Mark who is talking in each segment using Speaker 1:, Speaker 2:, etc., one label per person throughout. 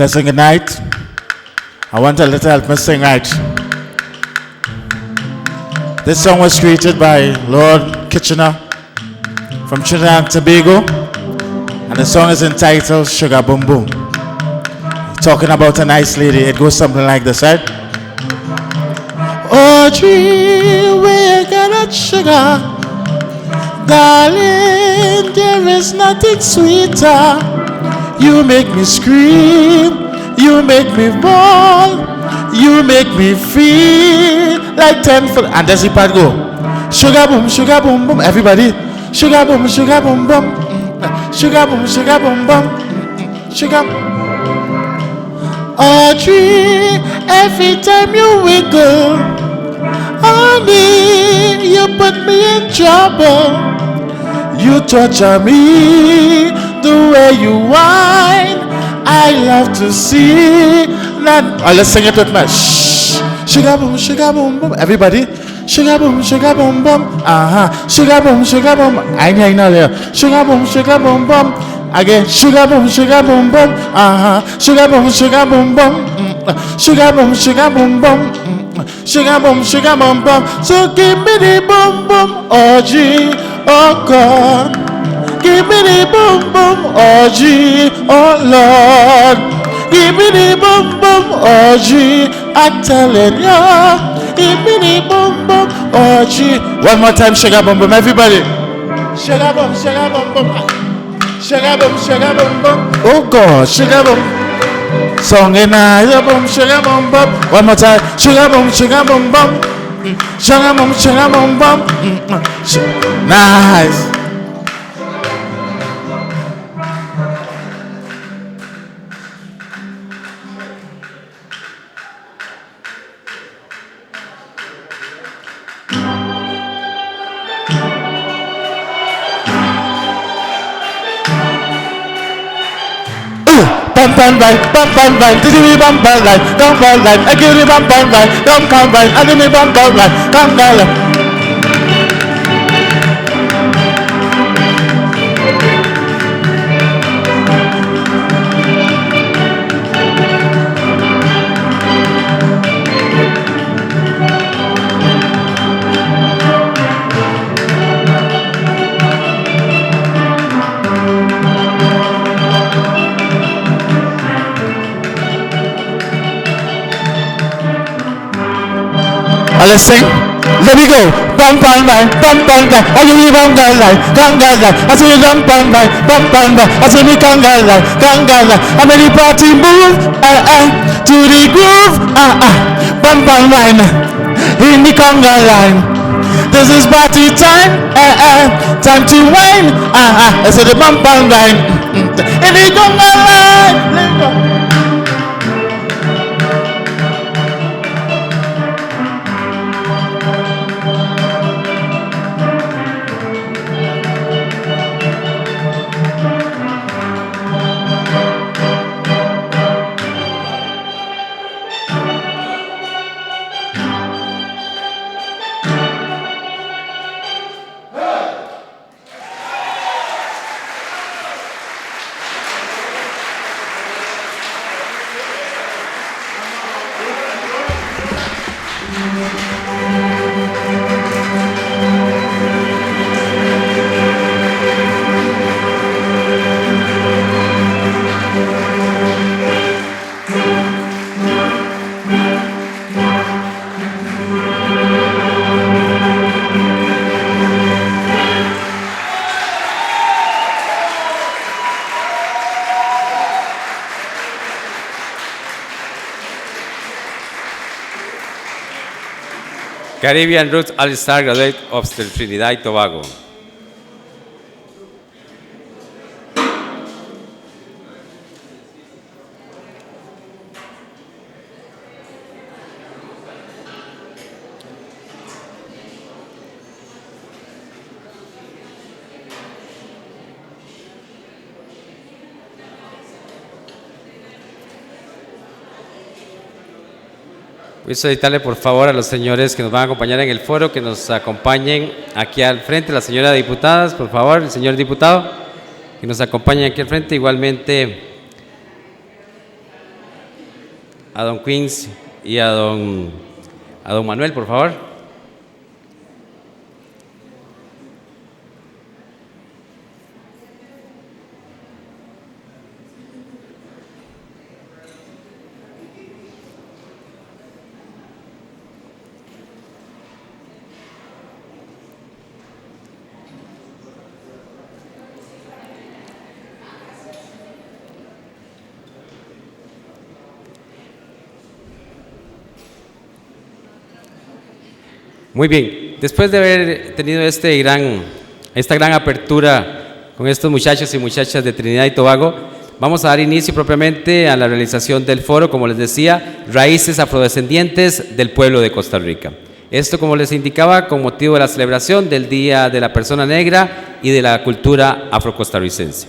Speaker 1: Blessing good night. I want a little help me sing right. This song was created by Lord Kitchener from Trinidad and Tobago, and the song is entitled Sugar Boom Boom. Talking about a nice lady. It goes something like this, right? Audrey, where you got that sugar? Darling, there is nothing sweeter. You make me scream, you make me bawl, you make me feel like 10 foot. And does the part go? Sugar boom boom, everybody. Sugar boom boom, sugar boom boom, sugar. Audrey, every time you wiggle, honey, you put me in trouble. You torture me the way you whine. I love to see that. Oh, let's sing it with me. Shh. Sugar boom boom, everybody. Sugar boom boom. Sugar boom. I know there. Sugar boom boom. Again. Sugar boom boom. Sugar boom boom. Sugar boom boom. Sugar boom boom. So give me the boom boom, Audrey. Oh God, give me the boom boom, Audrey. Oh Lord, give me the boom boom, Audrey. I'm telling you, give me the boom boom, Audrey. One more time, sugar boom boom, everybody. Sugar boom boom. Sugar boom boom. Oh God, sugar boom. Song in sugar boom boom. One more time, sugar boom boom. Sugar boom boom. Nice. Bum bum, did you bum like, don't bum like, I give you bum like, don't come right, I give me bum like, come like. Let's sing. Let me go. Bum bum bum. I give you bum like. I see you bum bum. I see me like. I'm in the party move. To the groove. Bum line. In the conga line. This is party time. Time to wine. I see the bum line. In the conga line. Let go.
Speaker 2: Caribbean Roots All-Star graduate of Trinidad y Tobago. Voy a solicitarle por favor a los señores que nos van a acompañar en el foro que nos acompañen aquí al frente, la señora diputada, por favor, el señor diputado, que nos acompañen aquí al frente. Igualmente a don Queens y a don Manuel, por favor. Muy bien, después de haber tenido esta gran apertura con estos muchachos y muchachas de Trinidad y Tobago, vamos a dar inicio propiamente a la realización del foro, como les decía, Raíces Afrodescendientes del Pueblo de Costa Rica. Esto, como les indicaba, con motivo de la celebración del Día de la Persona Negra y de la cultura afrocostarricense.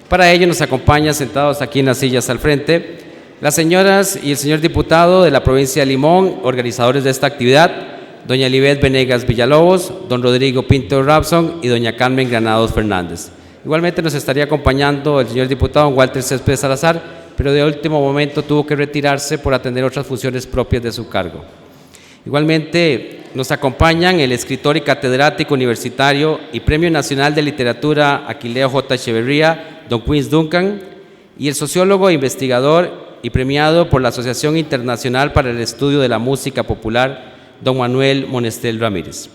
Speaker 2: Para ello nos acompañan sentados aquí en las sillas al frente las señoras y el señor diputado de la provincia de Limón, organizadores de esta actividad, doña Elibeth Venegas Villalobos, don Rodrigo Pinto Rapson y doña Carmen Granados Fernández. Igualmente nos estaría acompañando el señor diputado Walter Céspedes Salazar, pero de último momento tuvo que retirarse por atender otras funciones propias de su cargo. Igualmente nos acompañan el escritor y catedrático universitario y Premio Nacional de Literatura Aquileo J. Echeverría, don Queens Duncan, y el sociólogo e investigador y premiado por la Asociación Internacional para el Estudio de la Música Popular, don Manuel Monestel Ramírez.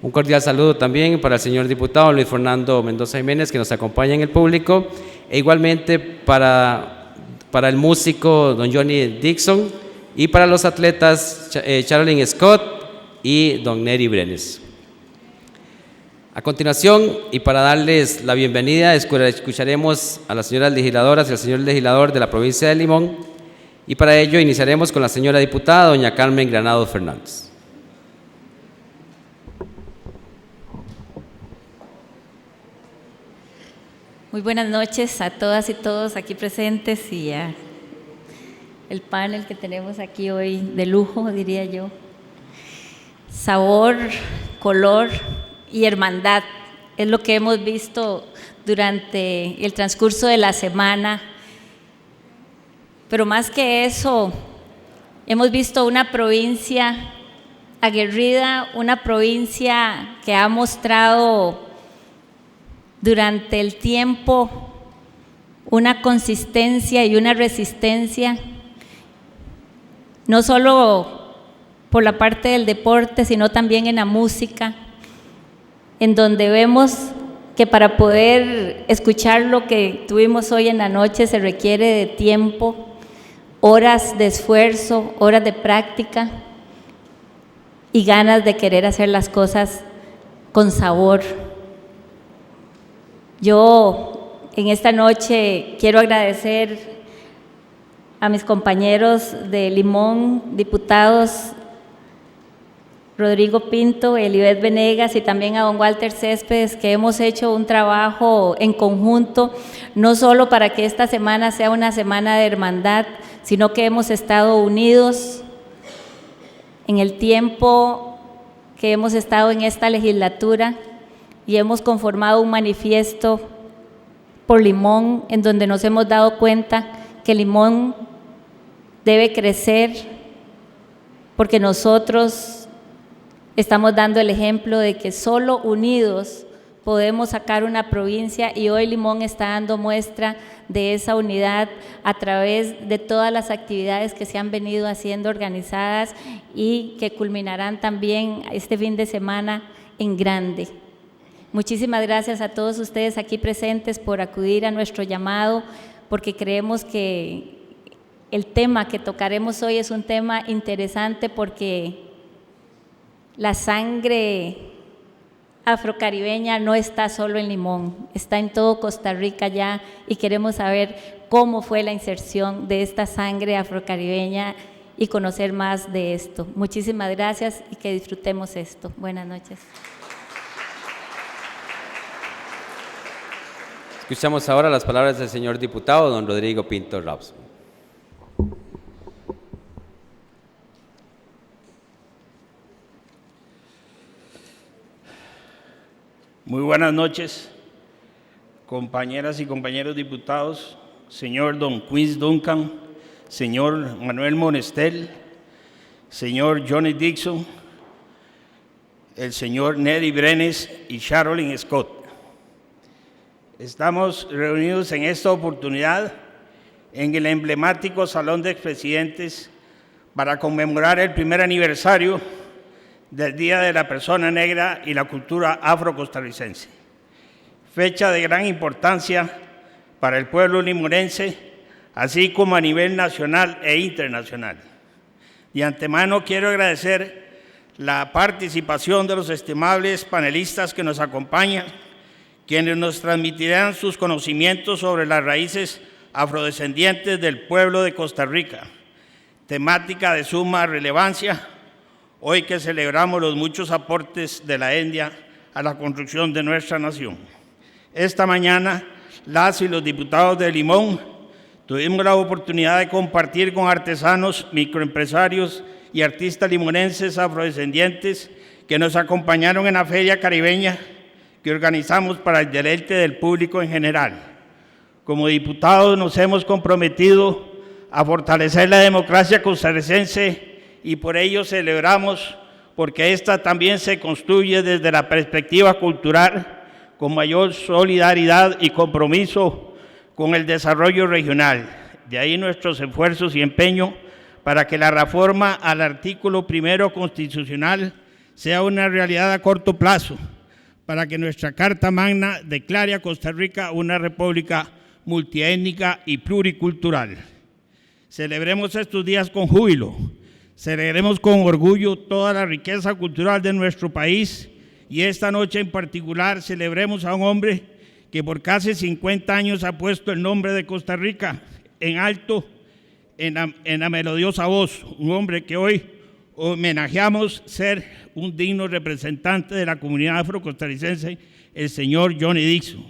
Speaker 2: Un cordial saludo también para el señor diputado Luis Fernando Mendoza Jiménez, que nos acompaña en el público, e igualmente para el músico don Johnny Dixon y para los atletas Charlene Scott y don Neri Brenes. A continuación, y para darles la bienvenida, escucharemos a las señoras legisladoras y al señor legislador de la provincia de Limón, y para ello iniciaremos con la señora diputada doña Carmen Granados Fernández.
Speaker 3: Muy buenas noches a todas y todos aquí presentes y a el panel que tenemos aquí hoy de lujo, diría yo. Sabor, color y hermandad es lo que hemos visto durante el transcurso de la semana. Pero más que eso, hemos visto una provincia aguerrida, una provincia que ha mostrado durante el tiempo una consistencia y una resistencia, no solo por la parte del deporte, sino también en la música, en donde vemos que para poder escuchar lo que tuvimos hoy en la noche se requiere de tiempo, horas de esfuerzo, horas de práctica y ganas de querer hacer las cosas con sabor. Yo en esta noche quiero agradecer a mis compañeros de Limón, diputados Rodrigo Pinto, Elibeth Venegas y también a don Walter Céspedes, que hemos hecho un trabajo en conjunto, no solo para que esta semana sea una semana de hermandad, sino que hemos estado unidos en el tiempo que hemos estado en esta legislatura y hemos conformado un manifiesto por Limón, en donde nos hemos dado cuenta que Limón debe crecer porque nosotros estamos dando el ejemplo de que solo unidos podemos sacar una provincia, y hoy Limón está dando muestra de esa unidad a través de todas las actividades que se han venido haciendo organizadas y que culminarán también este fin de semana en grande. Muchísimas gracias a todos ustedes aquí presentes por acudir a nuestro llamado, porque creemos que el tema que tocaremos hoy es un tema interesante, porque la sangre afrocaribeña no está solo en Limón, está en todo Costa Rica ya, y queremos saber cómo fue la inserción de esta sangre afrocaribeña y conocer más de esto. Muchísimas gracias y que disfrutemos esto. Buenas noches.
Speaker 2: Escuchamos ahora las palabras del señor diputado don Rodrigo Pinto Rapson.
Speaker 4: Muy buenas noches, compañeras y compañeros diputados, señor don Queens Duncan, señor Manuel Monestel, señor Johnny Dixon, el señor Neri Brenes y Sharolyn Scott. Estamos reunidos en esta oportunidad en el emblemático Salón de Expresidentes para conmemorar el primer aniversario del Día de la Persona Negra y la cultura afro-costarricense, fecha de gran importancia para el pueblo limonense, así como a nivel nacional e internacional. De antemano quiero agradecer la participación de los estimables panelistas que nos acompañan, quienes nos transmitirán sus conocimientos sobre las raíces afrodescendientes del pueblo de Costa Rica, temática de suma relevancia hoy que celebramos los muchos aportes de la etnia a la construcción de nuestra nación. Esta mañana, las y los diputados de Limón tuvimos la oportunidad de compartir con artesanos, microempresarios y artistas limonenses afrodescendientes que nos acompañaron en la Feria Caribeña que organizamos para el deleite del público en general. Como diputados nos hemos comprometido a fortalecer la democracia costarricense y por ello celebramos porque esta también se construye desde la perspectiva cultural con mayor solidaridad y compromiso con el desarrollo regional. De ahí nuestros esfuerzos y empeño para que la reforma al artículo 1 constitucional sea una realidad a corto plazo, para que nuestra Carta Magna declare a Costa Rica una república multiétnica y pluricultural. Celebremos estos días con júbilo, celebremos con orgullo toda la riqueza cultural de nuestro país y esta noche en particular celebremos a un hombre que por casi 50 años ha puesto el nombre de Costa Rica en alto en la melodiosa voz, un hombre que hoy homenajeamos ser un digno representante de la comunidad afro-costarricense, el señor Johnny Dixon.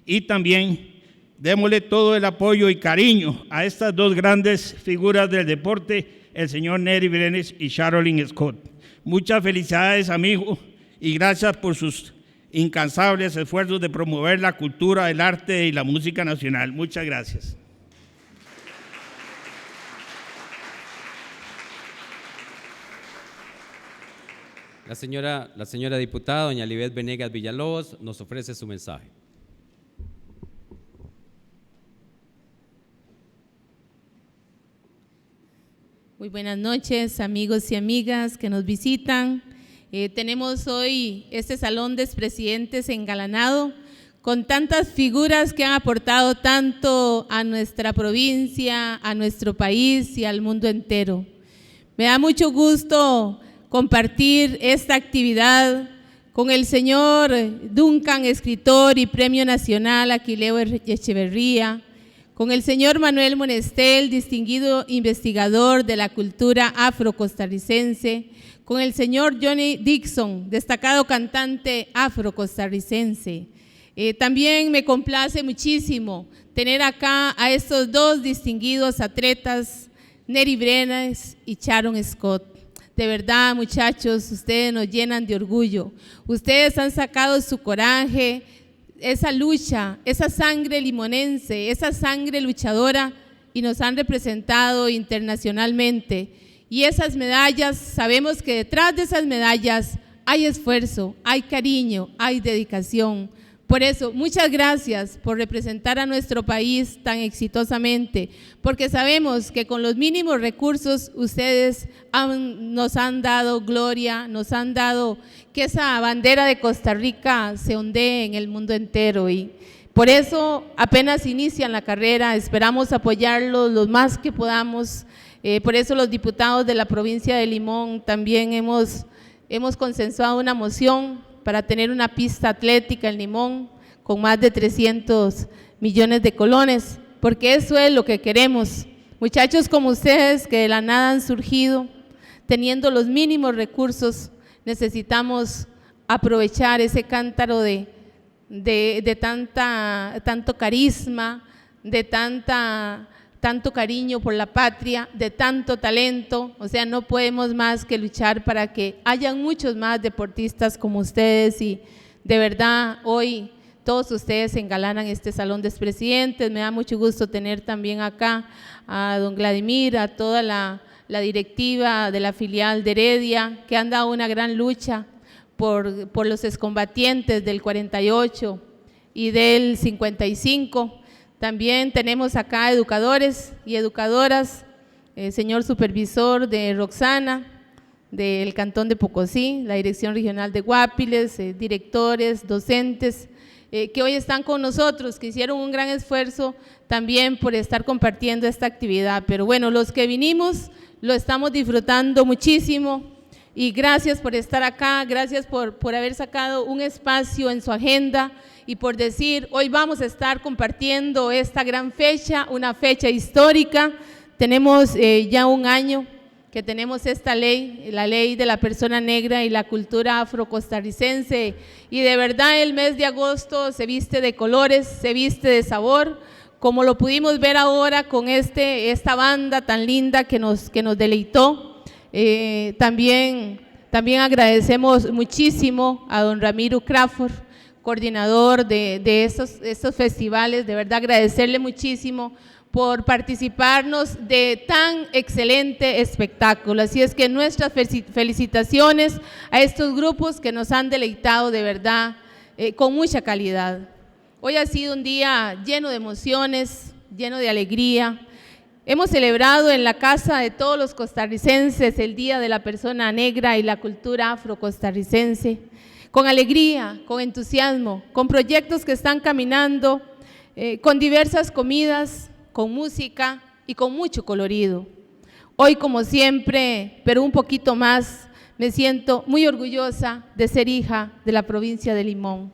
Speaker 4: Y también démosle todo el apoyo y cariño a estas dos grandes figuras del deporte, el señor Neri Brenes y Sharolyn Scott. Muchas felicidades, amigo, y gracias por sus incansables esfuerzos de promover la cultura, el arte y la música nacional. Muchas gracias.
Speaker 2: La señora diputada, doña Libet Venegas Villalobos, nos ofrece su mensaje.
Speaker 5: Muy buenas noches, amigos y amigas que nos visitan. Tenemos hoy este salón de expresidentes engalanado con tantas figuras que han aportado tanto a nuestra provincia, a nuestro país y al mundo entero. Me da mucho gusto compartir esta actividad con el señor Duncan, escritor y Premio Nacional Aquileo Echeverría, con el señor Manuel Monestel, distinguido investigador de la cultura afro-costarricense, con el señor Johnny Dixon, destacado cantante afro-costarricense. También me complace muchísimo tener acá a estos dos distinguidos atletas, Neri Brenes y Sharolyn Scott. De verdad, muchachos, ustedes nos llenan de orgullo. Ustedes han sacado su coraje, esa lucha, esa sangre limonense, esa sangre luchadora y nos han representado internacionalmente. Y esas medallas, sabemos que detrás de esas medallas hay esfuerzo, hay cariño, hay dedicación. Por eso, muchas gracias por representar a nuestro país tan exitosamente, porque sabemos que con los mínimos recursos ustedes nos han dado gloria, nos han dado que esa bandera de Costa Rica se ondee en el mundo entero y por eso apenas inician la carrera, esperamos apoyarlos lo más que podamos. Por eso los diputados de la provincia de Limón también hemos consensuado una moción para tener una pista atlética en Limón con más de 300 millones de colones, porque eso es lo que queremos. Muchachos como ustedes que de la nada han surgido, teniendo los mínimos recursos, necesitamos aprovechar ese cántaro de tanto carisma, de tanto cariño por la patria, de tanto talento. O sea, no podemos más que luchar para que hayan muchos más deportistas como ustedes y de verdad hoy todos ustedes engalanan este salón de expresidentes. Me da mucho gusto tener también acá a don Vladimir, a toda la directiva de la filial de Heredia, que han dado una gran lucha por los excombatientes del 48 y del 55. También tenemos acá educadores y educadoras, señor supervisor de Roxana, del Cantón de Pocosí, la Dirección Regional de Guapiles, directores, docentes, que hoy están con nosotros, que hicieron un gran esfuerzo también por estar compartiendo esta actividad. Pero bueno, los que vinimos lo estamos disfrutando muchísimo y gracias por estar acá, gracias por haber sacado un espacio en su agenda y por decir, hoy vamos a estar compartiendo esta gran fecha, una fecha histórica. Tenemos ya un año que tenemos esta ley, la ley de la persona negra y la cultura afrocostarricense, y de verdad el mes de agosto se viste de colores, se viste de sabor, como lo pudimos ver ahora con esta banda tan linda que nos deleitó. También agradecemos muchísimo a don Ramiro Crawford, coordinador de estos festivales, de verdad agradecerle muchísimo por participarnos de tan excelente espectáculo. Así es que nuestras felicitaciones a estos grupos que nos han deleitado de verdad con mucha calidad. Hoy ha sido un día lleno de emociones, lleno de alegría. Hemos celebrado en la casa de todos los costarricenses el Día de la Persona Negra y la cultura afrocostarricense, con alegría, con entusiasmo, con proyectos que están caminando, con diversas comidas, con música y con mucho colorido. Hoy, como siempre, pero un poquito más, me siento muy orgullosa de ser hija de la provincia de Limón.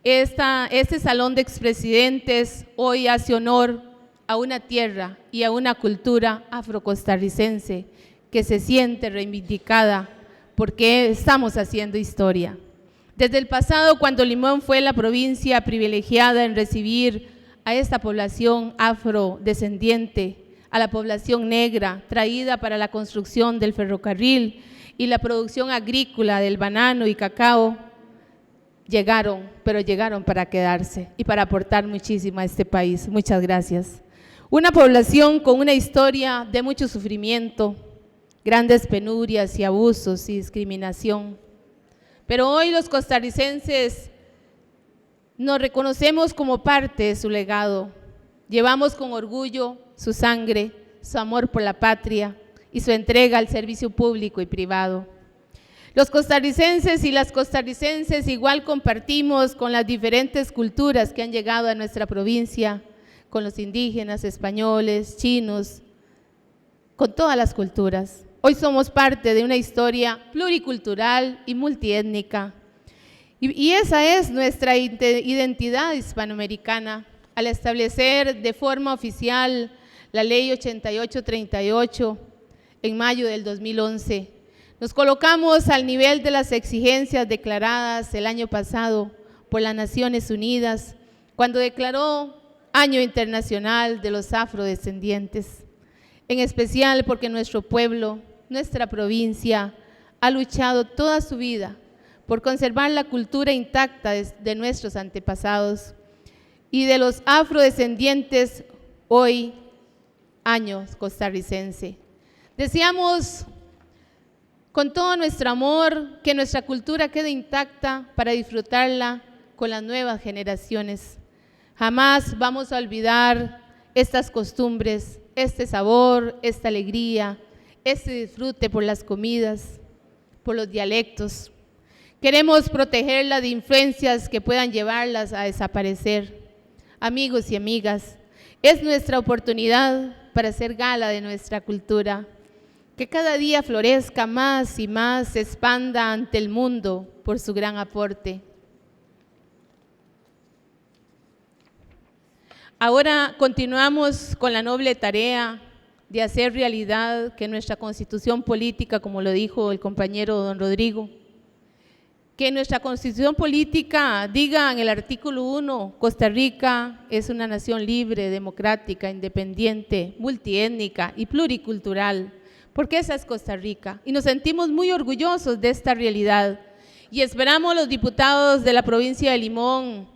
Speaker 5: Este salón de expresidentes hoy hace honor a una tierra y a una cultura afrocostarricense que se siente reivindicada porque estamos haciendo historia. Desde el pasado, cuando Limón fue la provincia privilegiada en recibir a esta población afrodescendiente, a la población negra traída para la construcción del ferrocarril y la producción agrícola del banano y cacao, llegaron, pero llegaron para quedarse y para aportar muchísimo a este país. Muchas gracias. Una población con una historia de mucho sufrimiento, grandes penurias y abusos y discriminación. Pero hoy los costarricenses nos reconocemos como parte de su legado. Llevamos con orgullo su sangre, su amor por la patria y su entrega al servicio público y privado. Los costarricenses y las costarricenses igual compartimos con las diferentes culturas que han llegado a nuestra provincia, con los indígenas, españoles, chinos, con todas las culturas. Hoy somos parte de una historia pluricultural y multiétnica. Y esa es nuestra identidad hispanoamericana al establecer de forma oficial la Ley 8838 en mayo del 2011. Nos colocamos al nivel de las exigencias declaradas el año pasado por las Naciones Unidas cuando declaró Año Internacional de los Afrodescendientes, en especial porque nuestro pueblo, nuestra provincia, ha luchado toda su vida por conservar la cultura intacta de nuestros antepasados y de los afrodescendientes hoy, Año Costarricense. Deseamos con todo nuestro amor que nuestra cultura quede intacta para disfrutarla con las nuevas generaciones. Jamás vamos a olvidar estas costumbres, este sabor, esta alegría, este disfrute por las comidas, por los dialectos. Queremos protegerla de influencias que puedan llevarlas a desaparecer. Amigos y amigas, es nuestra oportunidad para hacer gala de nuestra cultura, que cada día florezca más y más, se expanda ante el mundo por su gran aporte. Ahora continuamos con la noble tarea de hacer realidad que nuestra constitución política, como lo dijo el compañero don Rodrigo, que nuestra constitución política diga en el artículo 1, Costa Rica es una nación libre, democrática, independiente, multiétnica y pluricultural, porque esa es Costa Rica y nos sentimos muy orgullosos de esta realidad y esperamos los diputados de la provincia de Limón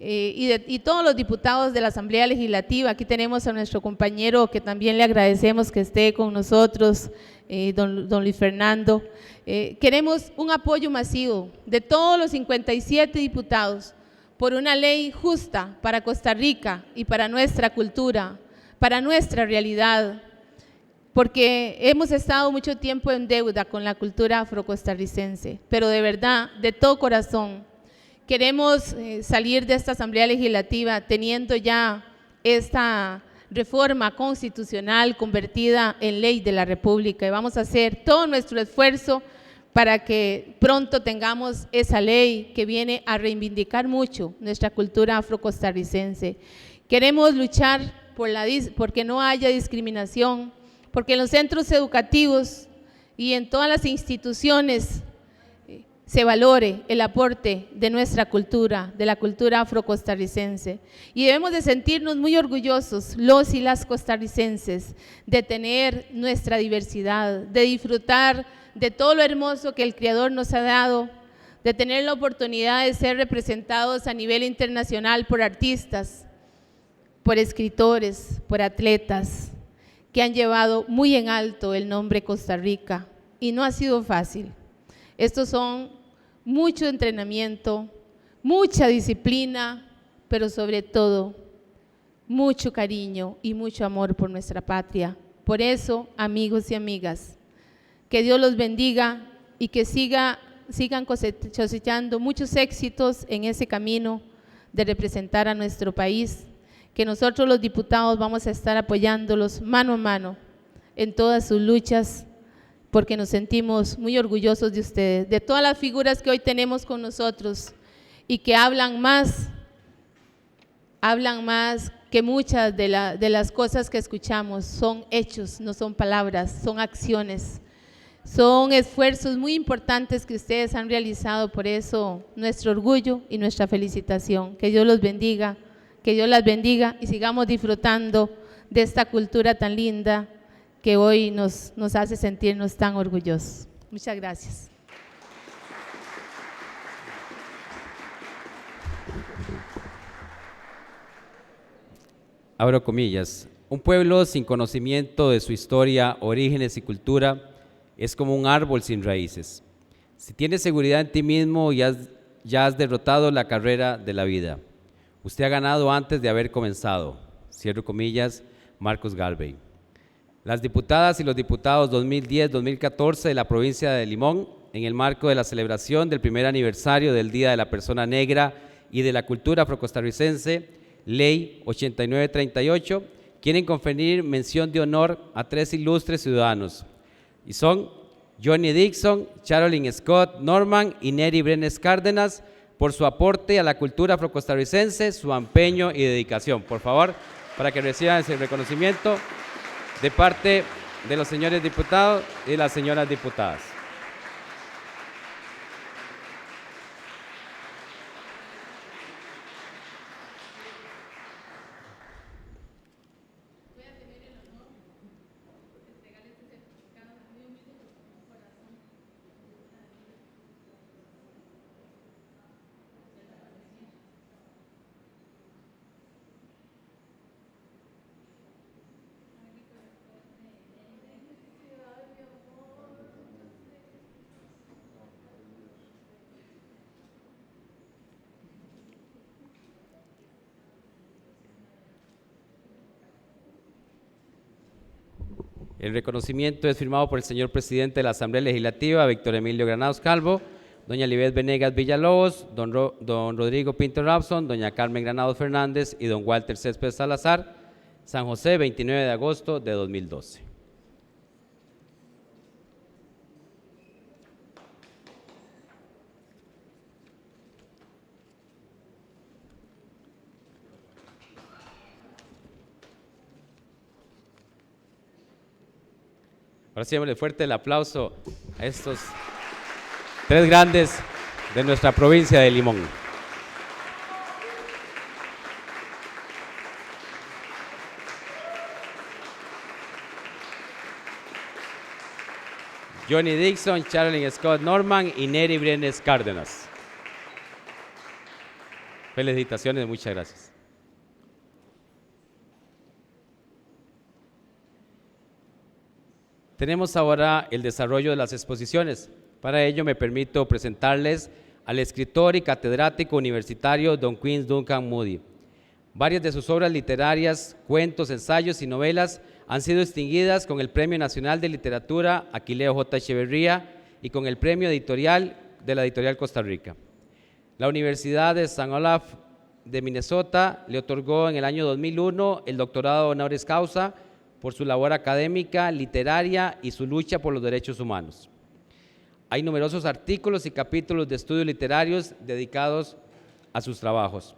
Speaker 5: y todos los diputados de la Asamblea Legislativa. Aquí tenemos a nuestro compañero que también le agradecemos que esté con nosotros, don Luis Fernando. Queremos un apoyo masivo de todos los 57 diputados por una ley justa para Costa Rica y para nuestra cultura, para nuestra realidad, porque hemos estado mucho tiempo en deuda con la cultura afrocostarricense, pero de verdad, de todo corazón, queremos salir de esta Asamblea Legislativa teniendo ya esta reforma constitucional convertida en ley de la República, y vamos a hacer todo nuestro esfuerzo para que pronto tengamos esa ley que viene a reivindicar mucho nuestra cultura afrocostarricense. Queremos luchar porque no haya discriminación, porque en los centros educativos y en todas las instituciones se valore el aporte de nuestra cultura, de la cultura afrocostarricense. Y debemos de sentirnos muy orgullosos, los y las costarricenses, de tener nuestra diversidad, de disfrutar de todo lo hermoso que el Creador nos ha dado, de tener la oportunidad de ser representados a nivel internacional por artistas, por escritores, por atletas, que han llevado muy en alto el nombre Costa Rica, y no ha sido fácil. Estos son mucho entrenamiento, mucha disciplina, pero sobre todo mucho cariño y mucho amor por nuestra patria. Por eso, amigos y amigas, que Dios los bendiga y que sigan cosechando muchos éxitos en ese camino de representar a nuestro país, que nosotros los diputados vamos a estar apoyándolos mano a mano en todas sus luchas, porque nos sentimos muy orgullosos de ustedes, de todas las figuras que hoy tenemos con nosotros y que hablan más que muchas de las cosas que escuchamos. Son hechos, no son palabras, son acciones. Son esfuerzos muy importantes que ustedes han realizado, por eso nuestro orgullo y nuestra felicitación. Que Dios los bendiga, que Dios las bendiga y sigamos disfrutando de esta cultura tan linda que hoy nos hace sentirnos tan orgullosos. Muchas gracias.
Speaker 2: Abro comillas. Un pueblo sin conocimiento de su historia, orígenes y cultura es como un árbol sin raíces. Si tienes seguridad en ti mismo, ya has derrotado la carrera de la vida. Usted ha ganado antes de haber comenzado. Cierro comillas, Marcos Galvey. Las diputadas y los diputados 2010-2014 de la provincia de Limón, en el marco de la celebración del primer aniversario del Día de la Persona Negra y de la Cultura Afrocostarricense, Ley 8938, quieren conferir mención de honor a 3 ilustres ciudadanos, y son Johnny Dixon, Charolyn Scott Norman y Neri Brenes Cárdenas, por su aporte a la cultura afrocostarricense, su empeño y dedicación. Por favor, para que reciban ese reconocimiento de parte de los señores diputados y las señoras diputadas. El reconocimiento es firmado por el señor presidente de la Asamblea Legislativa, Víctor Emilio Granados Calvo, doña Libet Venegas Villalobos, don Rodrigo Pinto Rabson, doña Carmen Granados Fernández y don Walter Céspedes Salazar, San José, 29 de agosto de 2012. Ahora sí, démosle fuerte el aplauso a estos 3 grandes de nuestra provincia de Limón. Johnny Dixon, Charolyn Scott Norman y Neri Brenes Cárdenas. Felicitaciones, muchas gracias. Tenemos ahora el desarrollo de las exposiciones. Para ello me permito presentarles al escritor y catedrático universitario Don Quince Duncan Moody. Varias de sus obras literarias, cuentos, ensayos y novelas han sido distinguidas con el Premio Nacional de Literatura Aquileo J. Echeverría y con el Premio Editorial de la Editorial Costa Rica. La Universidad de St. Olaf de Minnesota le otorgó en el año 2001 el doctorado honoris causa por su labor académica, literaria y su lucha por los derechos humanos. Hay numerosos artículos y capítulos de estudios literarios dedicados a sus trabajos.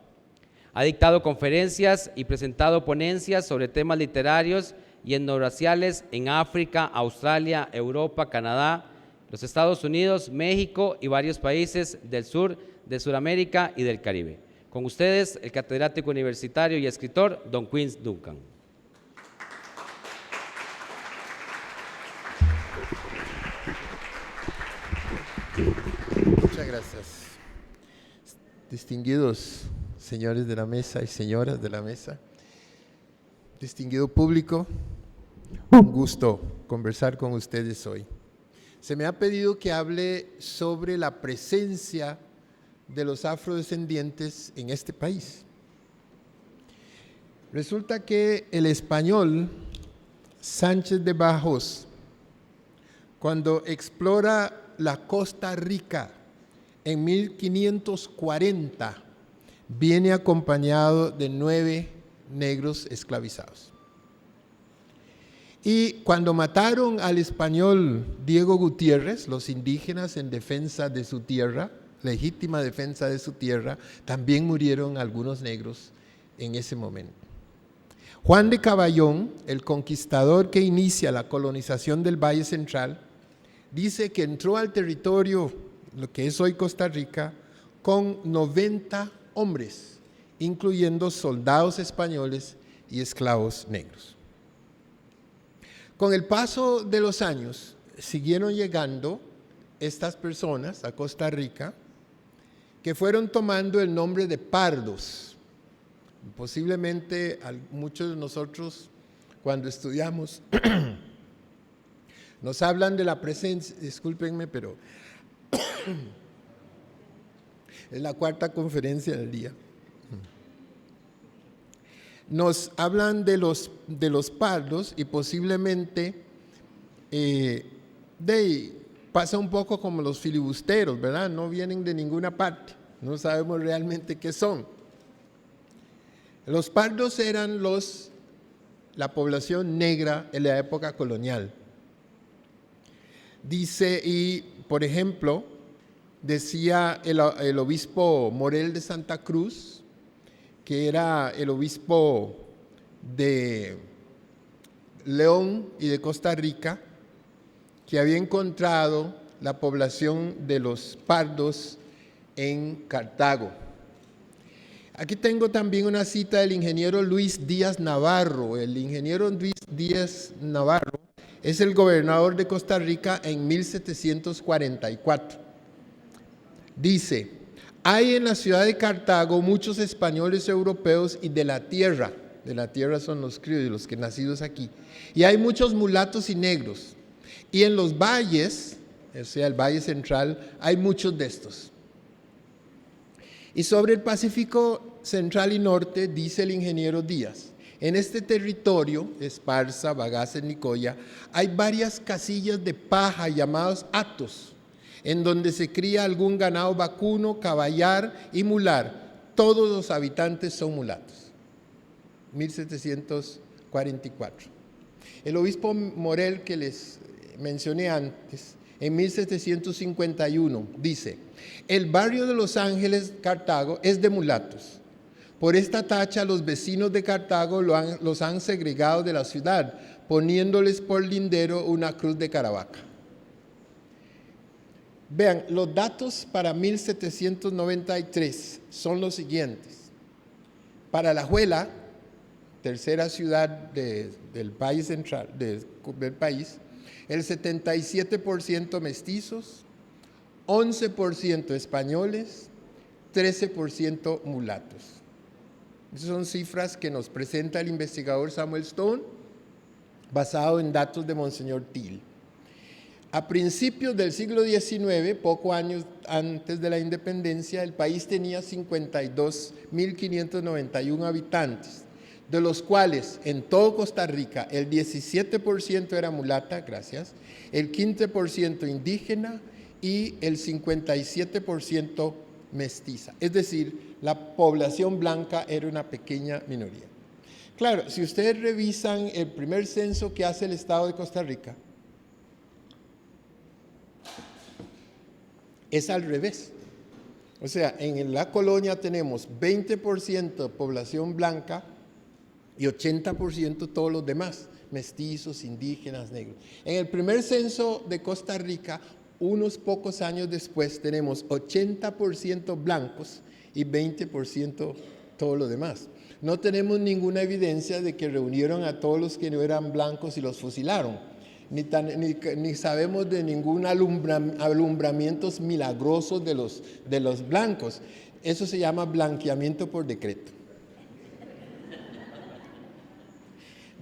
Speaker 2: Ha dictado conferencias y presentado ponencias sobre temas literarios y etnorraciales en África, Australia, Europa, Canadá, los Estados Unidos, México y varios países del sur, de Sudamérica y del Caribe. Con ustedes, el catedrático universitario y escritor, Don Quince Duncan.
Speaker 6: Muchas gracias. Distinguidos señores de la mesa y señoras de la mesa, distinguido público, un gusto conversar con ustedes hoy. Se me ha pedido que hable sobre la presencia de los afrodescendientes en este país. Resulta que el español Sánchez de Badajoz, cuando explora la Costa Rica en 1540, viene acompañado de 9 negros esclavizados. Y cuando mataron al español Diego Gutiérrez, los indígenas en defensa de su tierra, legítima defensa de su tierra, también murieron algunos negros en ese momento. Juan de Caballón, el conquistador que inicia la colonización del Valle Central, dice que entró al territorio, lo que es hoy Costa Rica, con 90 hombres, incluyendo soldados españoles y esclavos negros. Con el paso de los años, siguieron llegando estas personas a Costa Rica, que fueron tomando el nombre de pardos. Posiblemente muchos de nosotros, cuando estudiamos, nos hablan de la presencia, discúlpenme, pero es la 4ª conferencia del día. Nos hablan de los pardos y posiblemente pasa un poco como los filibusteros, ¿verdad? No vienen de ninguna parte, no sabemos realmente qué son. Los pardos eran la población negra en la época colonial. Dice, y por ejemplo, decía el obispo Morel de Santa Cruz, que era el obispo de León y de Costa Rica, que había encontrado la población de los pardos en Cartago. Aquí tengo también una cita del ingeniero Luis Díaz Navarro. El ingeniero Luis Díaz Navarro es el gobernador de Costa Rica en 1744. Dice: hay en la ciudad de Cartago muchos españoles europeos y de la tierra son los criollos, los que nacidos aquí, y hay muchos mulatos y negros, y en los valles, o sea, el Valle Central, hay muchos de estos. Y sobre el Pacífico Central y Norte, dice el ingeniero Díaz, en este territorio, Esparza, Bagaces, Nicoya, hay varias casillas de paja llamadas hatos, en donde se cría algún ganado vacuno, caballar y mular. Todos los habitantes son mulatos. 1744. El obispo Morel, que les mencioné antes, en 1751, dice: el barrio de Los Ángeles, Cartago, es de mulatos. Por esta tacha, los vecinos de Cartago los han segregado de la ciudad, poniéndoles por lindero una cruz de Caravaca. Vean, los datos para 1793 son los siguientes. Para Alajuela, tercera ciudad del país central, del país, el 77% mestizos, 11% españoles, 13% mulatos. Esas son cifras que nos presenta el investigador Samuel Stone, basado en datos de Monseñor Thiel. A principios del siglo XIX, pocos años antes de la independencia, el país tenía 52.591 habitantes, de los cuales en todo Costa Rica el 17% era mulata, gracias, el 15% indígena y el 57% mestiza. Es decir, la población blanca era una pequeña minoría. Claro, si ustedes revisan el primer censo que hace el Estado de Costa Rica, es al revés. O sea, en la colonia tenemos 20% población blanca y 80% todos los demás, mestizos, indígenas, negros. En el primer censo de Costa Rica, unos pocos años después, tenemos 80% blancos y 20% todos los demás. No tenemos ninguna evidencia de que reunieron a todos los que no eran blancos y los fusilaron. Ni sabemos de ningún alumbramientos milagrosos de los blancos. Eso se llama blanqueamiento por decreto.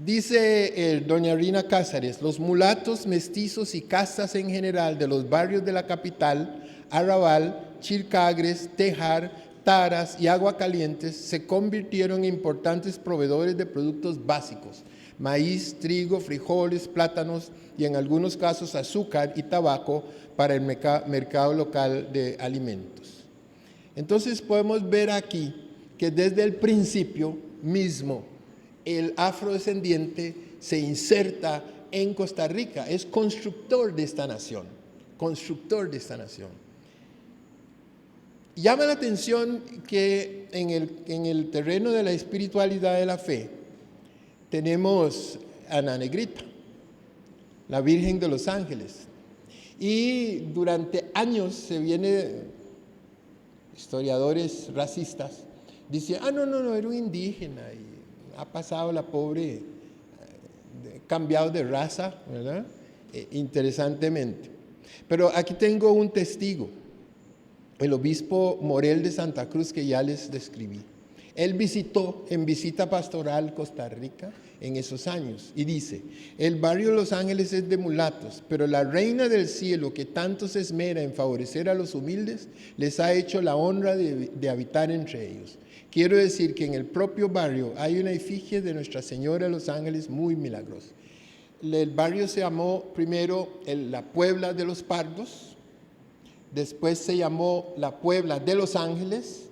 Speaker 6: Dice doña Rina Cázares, los mulatos, mestizos y castas en general de los barrios de la capital, Arrabal, Chilcagres, Tejar, Taras y Aguacalientes se convirtieron en importantes proveedores de productos básicos, maíz, trigo, frijoles, plátanos y en algunos casos azúcar y tabaco para el mercado local de alimentos. Entonces podemos ver aquí que desde el principio mismo el afrodescendiente se inserta en Costa Rica, es constructor de esta nación, Llama la atención que en el terreno de la espiritualidad de la fe tenemos a Ana Negrita, la Virgen de los Ángeles. Y durante años se viene, historiadores racistas, dicen, no, era un indígena y ha pasado la pobre, cambiado de raza, ¿verdad? Interesantemente. Pero aquí tengo un testigo, el obispo Morel de Santa Cruz, que ya les describí. Él visitó en visita pastoral Costa Rica en esos años y dice, el barrio de Los Ángeles es de mulatos, pero la reina del cielo que tanto se esmera en favorecer a los humildes, les ha hecho la honra de habitar entre ellos. Quiero decir que en el propio barrio hay una efigie de Nuestra Señora de Los Ángeles muy milagrosa. El barrio se llamó primero la Puebla de los Pardos, después se llamó la Puebla de Los Ángeles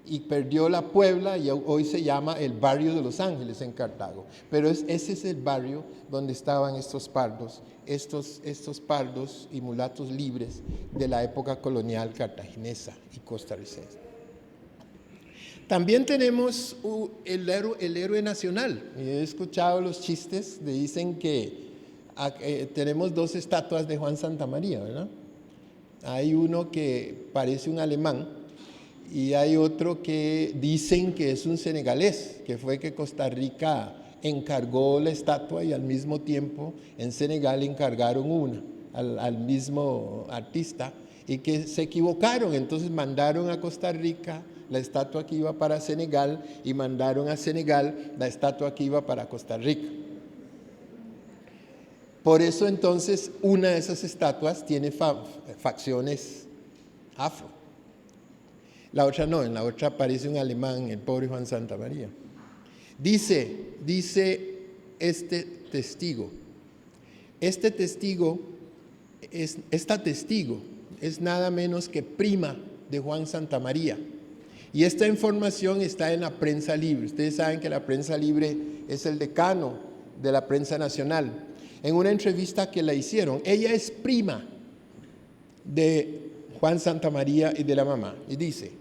Speaker 6: y perdió la Puebla y hoy se llama el barrio de Los Ángeles en Cartago. Pero ese es el barrio donde estaban estos pardos, estos pardos y mulatos libres de la época colonial cartaginesa y costarricense. También tenemos el héroe nacional. He escuchado los chistes, dicen que tenemos dos estatuas de Juan Santamaría, ¿verdad? Hay uno que parece un alemán y hay otro que dicen que es un senegalés, que fue que Costa Rica encargó la estatua y al mismo tiempo en Senegal encargaron una al mismo artista y que se equivocaron, entonces mandaron a Costa Rica la estatua que iba para Senegal y mandaron a Senegal la estatua que iba para Costa Rica. Por eso entonces una de esas estatuas tiene facciones afro. La otra no, en la otra aparece un alemán, el pobre Juan Santamaría. Dice esta testigo es nada menos que prima de Juan Santamaría. Y esta información está en la prensa libre. Ustedes saben que la prensa libre es el decano de la prensa nacional. En una entrevista que la hicieron, ella es prima de Juan Santamaría y de la mamá. Y dice,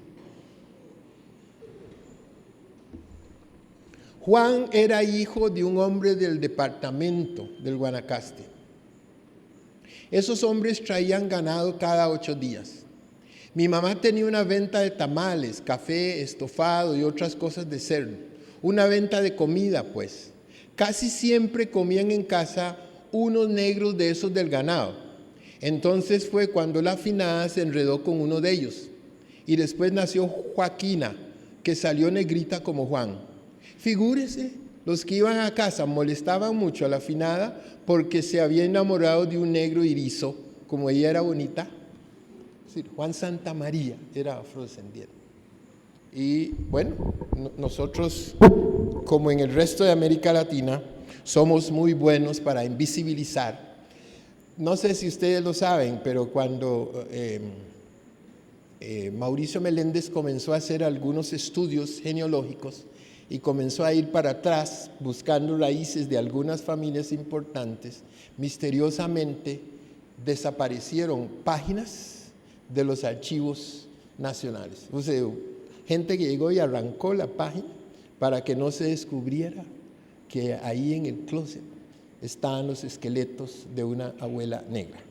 Speaker 6: Juan era hijo de un hombre del departamento del Guanacaste. Esos hombres traían ganado cada 8 días. Mi mamá tenía una venta de tamales, café, estofado y otras cosas de cerdo. Una venta de comida, pues. Casi siempre comían en casa unos negros de esos del ganado. Entonces fue cuando la finada se enredó con uno de ellos y después nació Joaquina, que salió negrita como Juan. Figúrese, los que iban a casa molestaban mucho a la finada porque se había enamorado de un negro irizo, como ella era bonita. Es decir, Juan Santa María era afrodescendiente. Y bueno, nosotros, como en el resto de América Latina, somos muy buenos para invisibilizar. No sé si ustedes lo saben, pero cuando Mauricio Meléndez comenzó a hacer algunos estudios genealógicos y comenzó a ir para atrás buscando raíces de algunas familias importantes, misteriosamente desaparecieron páginas de los archivos nacionales. O sea, gente que llegó y arrancó la página para que no se descubriera que ahí en el closet estaban los esqueletos de una abuela negra.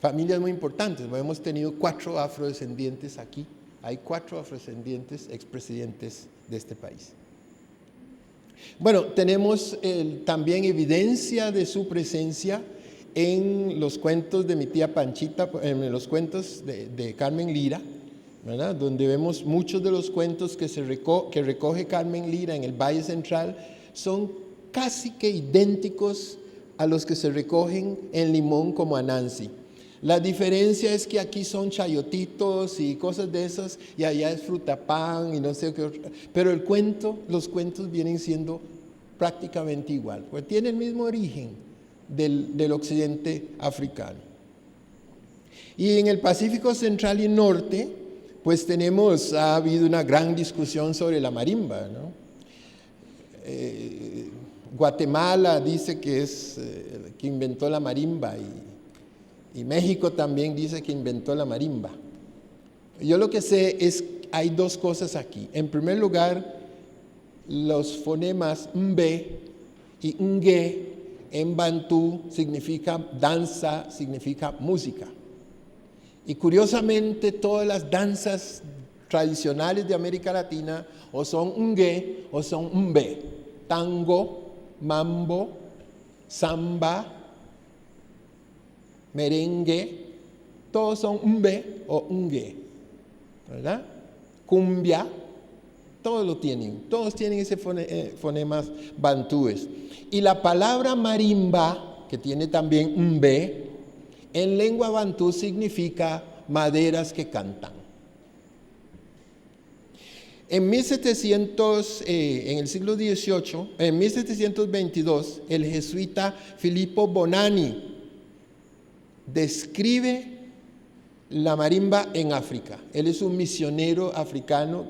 Speaker 6: Familias muy importantes, hemos tenido 4 afrodescendientes aquí, hay 4 afrodescendientes expresidentes de este país. Bueno, tenemos también evidencia de su presencia en los cuentos de mi tía Panchita, en los cuentos de Carmen Lira, ¿verdad? Donde vemos muchos de los cuentos que recoge Carmen Lira en el Valle Central son casi que idénticos a los que se recogen en Limón como Anansi. La diferencia es que aquí son chayotitos y cosas de esas, y allá es frutapán y no sé qué otro. Pero los cuentos vienen siendo prácticamente igual, porque tienen el mismo origen del occidente africano. Y en el Pacífico Central y Norte, pues ha habido una gran discusión sobre la marimba, ¿no? Guatemala dice que es que inventó la marimba y México también dice que inventó la marimba. Yo lo que sé es que hay 2 cosas aquí. En primer lugar, los fonemas mbe y nge en bantú significa danza, significa música. Y curiosamente todas las danzas tradicionales de América Latina o son nge o son mbe. Tango, mambo, samba, merengue, todos son mbe o nge, ¿verdad? Cumbia, todos tienen ese fonemas bantúes. Y la palabra marimba, que tiene también mbe, en lengua bantú significa maderas que cantan. En el siglo XVIII, en 1722, el jesuita Filippo Bonanni describe la marimba en África. Él es un misionero africano,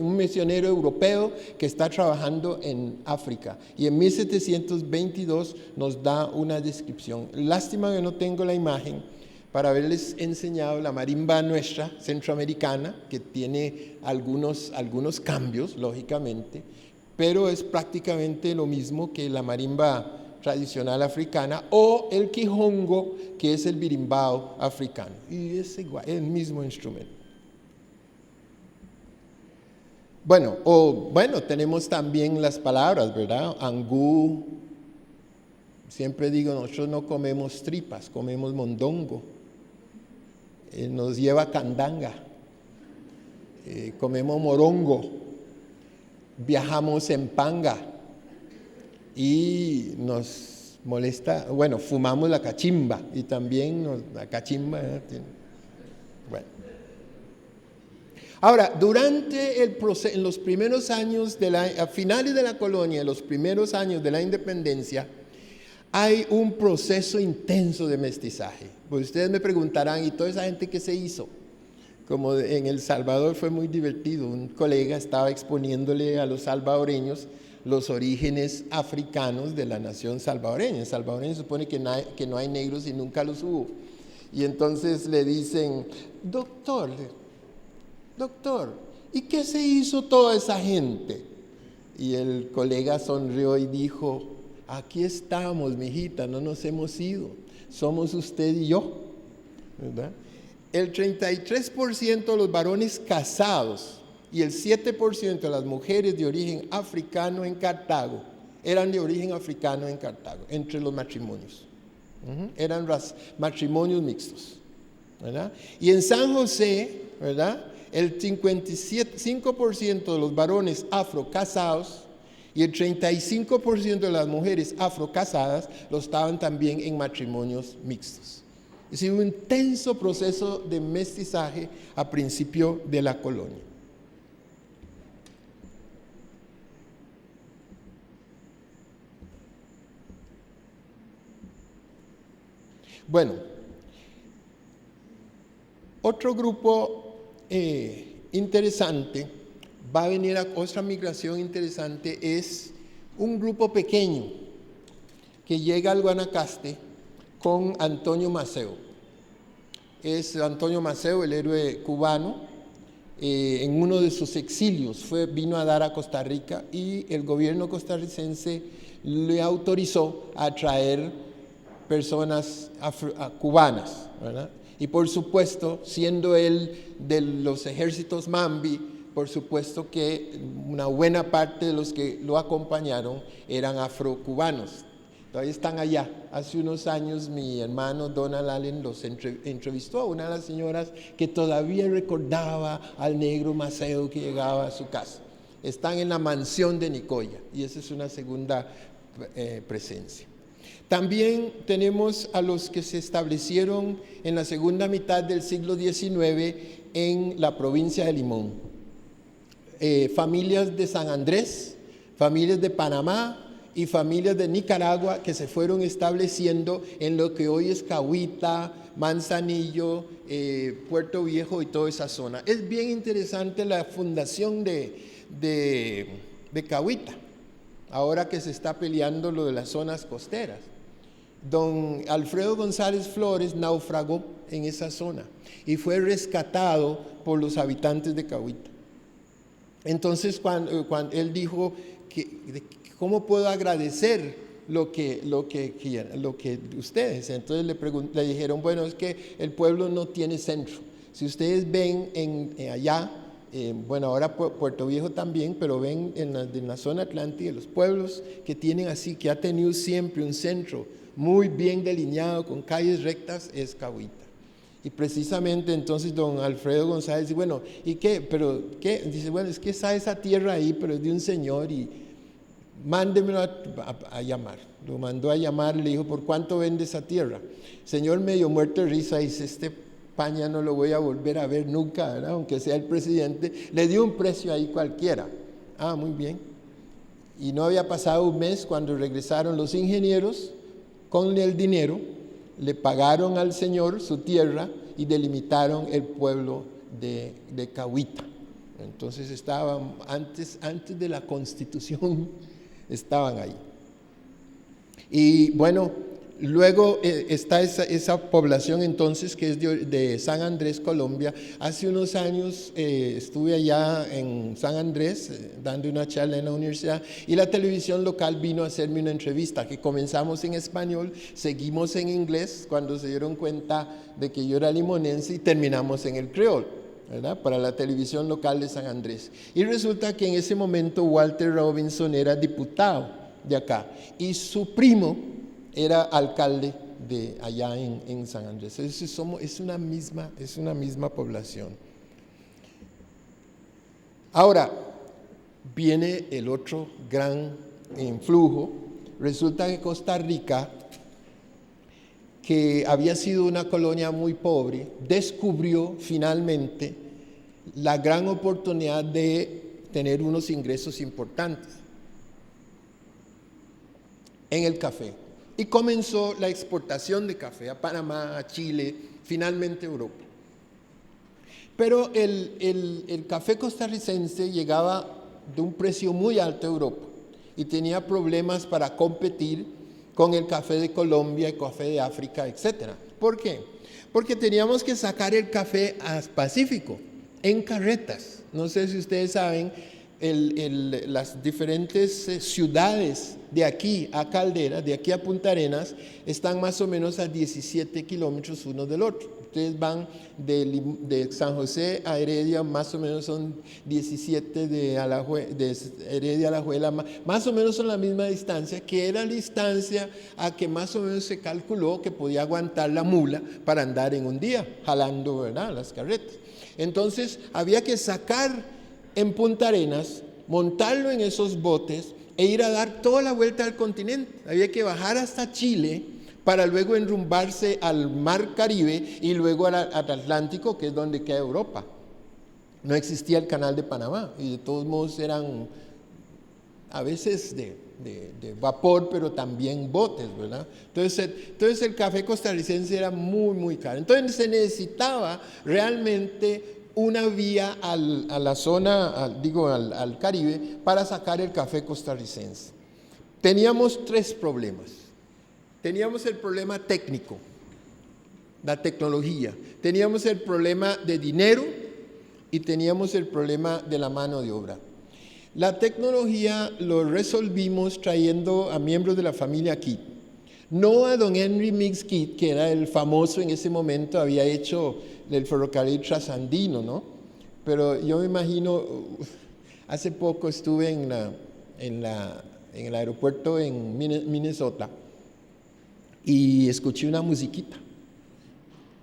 Speaker 6: un misionero europeo que está trabajando en África. Y en 1722 nos da una descripción. Lástima que no tengo la imagen para haberles enseñado la marimba nuestra, centroamericana, que tiene algunos cambios, lógicamente, pero es prácticamente lo mismo que la marimba tradicional africana, o el quijongo, que es el birimbao africano. Y es igual, el mismo instrumento. Bueno, tenemos también las palabras, ¿verdad? Angú. Siempre digo, nosotros no comemos tripas, comemos mondongo. Nos lleva candanga. Comemos morongo. Viajamos en panga. Y nos molesta, fumamos la cachimba, y también la cachimba, bueno. Ahora, durante en los primeros años, a finales de la colonia, los primeros años de la independencia, hay un proceso intenso de mestizaje. Pues ustedes me preguntarán, ¿y toda esa gente qué se hizo? Como en El Salvador fue muy divertido, un colega estaba exponiéndole a los salvadoreños los orígenes africanos de la nación salvadoreña. En salvadoreño se supone que no hay negros y nunca los hubo. Y entonces le dicen, doctor, ¿y qué se hizo toda esa gente? Y el colega sonrió y dijo, aquí estamos, mijita, no nos hemos ido, somos usted y yo, ¿verdad? El 33% de los varones casados y el 7% de las mujeres de origen africano en Cartago eran de origen africano en Cartago, entre los matrimonios. Eran matrimonios mixtos. ¿verdad? Y en San José, ¿verdad?, el 55% de los varones afrocasados y el 35% de las mujeres afrocasadas lo estaban también en matrimonios mixtos. Es decir, un intenso proceso de mestizaje a principio de la colonia. Bueno, otro grupo interesante, va a venir a otra migración interesante, es un grupo pequeño que llega al Guanacaste con Antonio Maceo. Es Antonio Maceo, el héroe cubano, en uno de sus exilios vino a dar a Costa Rica y el gobierno costarricense le autorizó a traer personas cubanas, ¿verdad? Y por supuesto, siendo él de los ejércitos Mambi, por supuesto que una buena parte de los que lo acompañaron eran afrocubanos. Todavía están allá. Hace unos años mi hermano Donald Allen los entrevistó a una de las señoras que todavía recordaba al negro Maceo que llegaba a su casa. Están en la mansión de Nicoya y esa es una segunda presencia. También tenemos a los que se establecieron en la segunda mitad del siglo XIX en la provincia de Limón. Familias de San Andrés, familias de Panamá y familias de Nicaragua que se fueron estableciendo en lo que hoy es Cahuita, Manzanillo, Puerto Viejo y toda esa zona. Es bien interesante la fundación de Cahuita, ahora que se está peleando lo de las zonas costeras. Don Alfredo González Flores naufragó en esa zona y fue rescatado por los habitantes de Cahuita. Entonces, cuando él dijo ¿cómo puedo agradecer lo que ustedes? Entonces le dijeron, bueno, es que el pueblo no tiene centro. Si ustedes ven allá, bueno, ahora Puerto Viejo también, pero ven en la zona atlántica, los pueblos que tienen así, que ha tenido siempre un centro muy bien delineado, con calles rectas, es Cahuita. Y precisamente entonces don Alfredo González dice, bueno, ¿y qué? ¿Pero qué? Dice, bueno, es que está esa tierra ahí, pero es de un señor y mándemelo a llamar. Lo mandó a llamar, le dijo, ¿por cuánto vende esa tierra? El señor medio muerto de risa dice, este Paña no lo voy a volver a ver nunca, ¿verdad? Aunque sea el presidente. Le dio un precio ahí cualquiera. Ah, muy bien. Y no había pasado un mes cuando regresaron los ingenieros con el dinero, le pagaron al señor su tierra y delimitaron el pueblo de Cahuita. Entonces estaban, antes de la Constitución, estaban ahí. Y bueno, luego está esa población entonces que es de San Andrés, Colombia. Hace unos años estuve allá en San Andrés dando una charla en la universidad y la televisión local vino a hacerme una entrevista que comenzamos en español, seguimos en inglés cuando se dieron cuenta de que yo era limonense y terminamos en el creol, ¿verdad? Para la televisión local de San Andrés. Y resulta que en ese momento Walter Robinson era diputado de acá y su primo era alcalde de allá en San Andrés. Es una misma población. Ahora, viene el otro gran influjo. Resulta que Costa Rica, que había sido una colonia muy pobre, descubrió finalmente la gran oportunidad de tener unos ingresos importantes en el café. Y comenzó la exportación de café a Panamá, a Chile, finalmente a Europa. Pero el café costarricense llegaba de un precio muy alto a Europa y tenía problemas para competir con el café de Colombia, el café de África, etc. ¿Por qué? Porque teníamos que sacar el café al Pacífico en carretas. No sé si ustedes saben, las diferentes ciudades de aquí a Caldera, de aquí a Punta Arenas, están más o menos a 17 kilómetros uno del otro. ustedes van de San José a Heredia, más o menos son 17 de Heredia a Alajuela, más o menos son la misma distancia, que era la distancia a que más o menos se calculó que podía aguantar la mula para andar en un día, jalando, ¿verdad?, las carretas. Entonces había que sacar en Punta Arenas, montarlo en esos botes e ir a dar toda la vuelta al continente. Había que bajar hasta Chile para luego enrumbarse al Mar Caribe y luego al Atlántico, que es donde queda Europa. No existía el Canal de Panamá y de todos modos eran a veces de vapor, pero también botes, ¿verdad? Entonces el café costarricense era muy, muy caro. Entonces se necesitaba realmente una vía a la zona, al Caribe, para sacar el café costarricense. Teníamos 3 problemas. Teníamos el problema técnico, la tecnología. Teníamos el problema de dinero y teníamos el problema de la mano de obra. La tecnología lo resolvimos trayendo a miembros de la familia Kidd. No a don Henry Meigs Kidd, que era el famoso en ese momento, había hecho el ferrocarril trasandino, ¿no? Pero yo me imagino, hace poco estuve en el aeropuerto en Minnesota y escuché una musiquita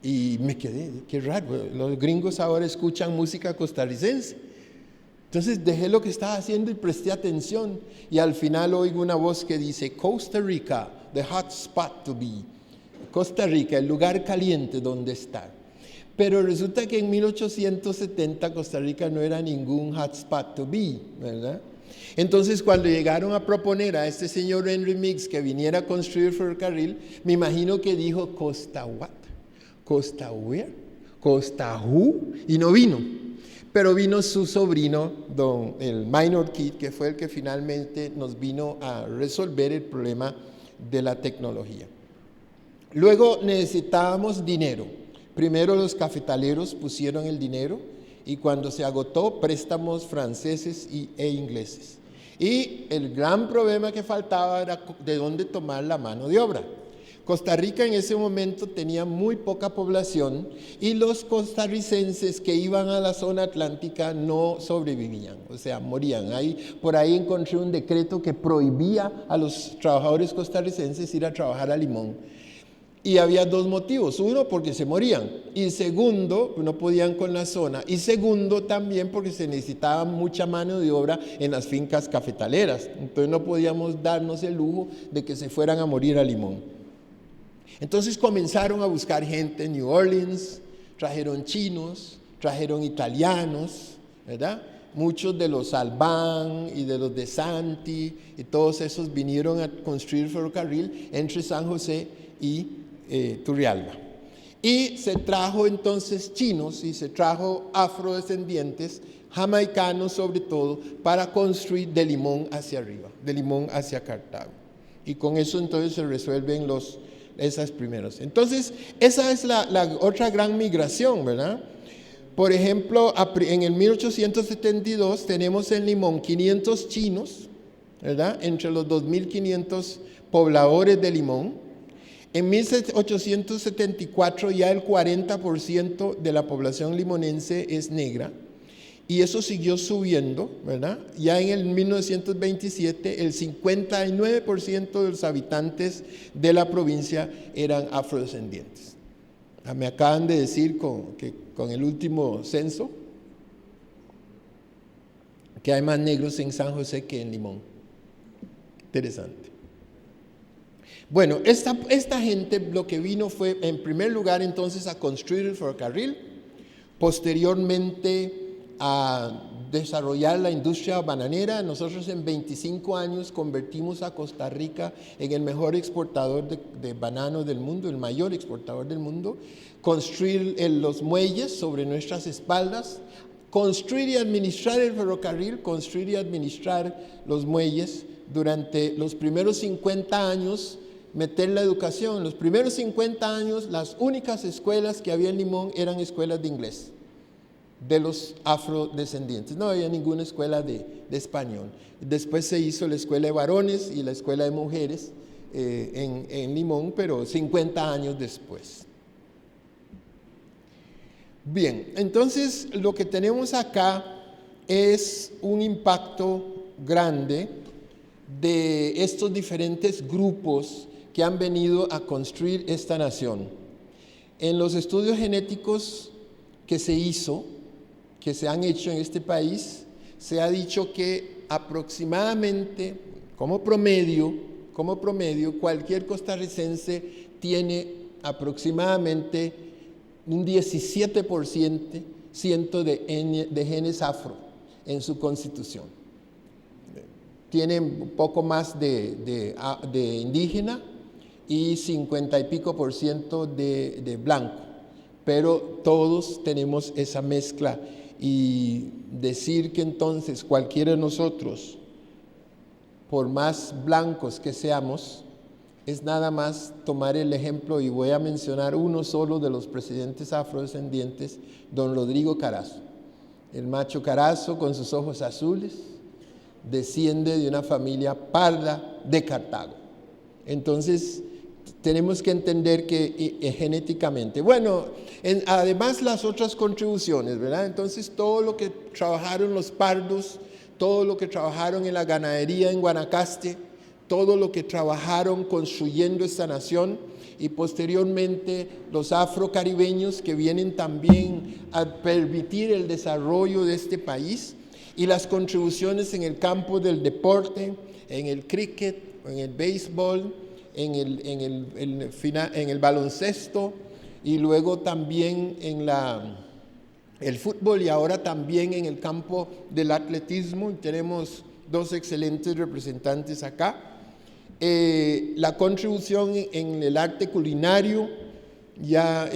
Speaker 6: y me quedé, qué raro, los gringos ahora escuchan música costarricense. Entonces dejé lo que estaba haciendo y presté atención y al final oigo una voz que dice, Costa Rica, the hot spot to be. Costa Rica, el lugar caliente donde estar. Pero resulta que en 1870 Costa Rica no era ningún hot spot to be, ¿verdad? Entonces cuando llegaron a proponer a este señor Henry Meigs que viniera a construir el ferrocarril, me imagino que dijo, ¿Costa what? ¿Costa where? ¿Costa who? Y no vino. Pero vino su sobrino, el Minor Kidd, que fue el que finalmente nos vino a resolver el problema de la tecnología. Luego necesitábamos dinero. Primero los cafetaleros pusieron el dinero y cuando se agotó, préstamos franceses e ingleses. Y el gran problema que faltaba era de dónde tomar la mano de obra. Costa Rica en ese momento tenía muy poca población y los costarricenses que iban a la zona atlántica no sobrevivían, o sea, morían. Por ahí encontré un decreto que prohibía a los trabajadores costarricenses ir a trabajar a Limón. Y había 2 motivos. Uno, porque se morían. Y segundo, no podían con la zona. Y segundo, también porque se necesitaba mucha mano de obra en las fincas cafetaleras. Entonces no podíamos darnos el lujo de que se fueran a morir a Limón. Entonces comenzaron a buscar gente en New Orleans, trajeron chinos, trajeron italianos, ¿verdad? Muchos de los Albán y de los de Santi y todos esos vinieron a construir ferrocarril entre San José y Turrialba. Y se trajo entonces chinos y se trajo afrodescendientes, jamaicanos sobre todo, para construir de Limón hacia arriba, de Limón hacia Cartago. Y con eso entonces se resuelven esas primeras. Entonces, esa es la otra gran migración, ¿verdad? Por ejemplo, en el 1872 tenemos en Limón 500 chinos, ¿verdad? Entre los 2.500 pobladores de Limón. En 1874 ya el 40% de la población limonense es negra y eso siguió subiendo, ¿verdad? Ya en el 1927 el 59% de los habitantes de la provincia eran afrodescendientes. Me acaban de decir que con el último censo que hay más negros en San José que en Limón. Interesante. Bueno, esta gente lo que vino fue, en primer lugar, entonces, a construir el ferrocarril, posteriormente a desarrollar la industria bananera. Nosotros en 25 años convertimos a Costa Rica en el mejor exportador de bananos del mundo, el mayor exportador del mundo. Construir los muelles sobre nuestras espaldas, construir y administrar el ferrocarril, construir y administrar los muelles. Durante los primeros 50 años, meter la educación. Los primeros 50 años, las únicas escuelas que había en Limón eran escuelas de inglés, de los afrodescendientes. No había ninguna escuela de español. Después se hizo la escuela de varones y la escuela de mujeres en Limón, pero 50 años después. Bien, entonces lo que tenemos acá es un impacto grande de estos diferentes grupos que han venido a construir esta nación. En los estudios genéticos que se han hecho en este país, se ha dicho que aproximadamente, como promedio, cualquier costarricense tiene aproximadamente un 17% de genes afro en su constitución. Tiene un poco más de indígena y 50 y pico % de blanco, pero todos tenemos esa mezcla, y decir que entonces cualquiera de nosotros, por más blancos que seamos, es nada más tomar el ejemplo, y voy a mencionar uno solo de los presidentes afrodescendientes, don Rodrigo Carazo. El macho Carazo, con sus ojos azules, desciende de una familia parda de Cartago. Entonces, tenemos que entender que genéticamente, bueno, además las otras contribuciones, ¿verdad? Entonces, todo lo que trabajaron los pardos, todo lo que trabajaron en la ganadería en Guanacaste, todo lo que trabajaron construyendo esta nación, y posteriormente los afrocaribeños que vienen también a permitir el desarrollo de este país, y las contribuciones en el campo del deporte, en el cricket, en el béisbol, en el baloncesto, y luego también en el fútbol, y ahora también en el campo del atletismo. Tenemos dos excelentes representantes acá. La contribución en el arte culinario, ya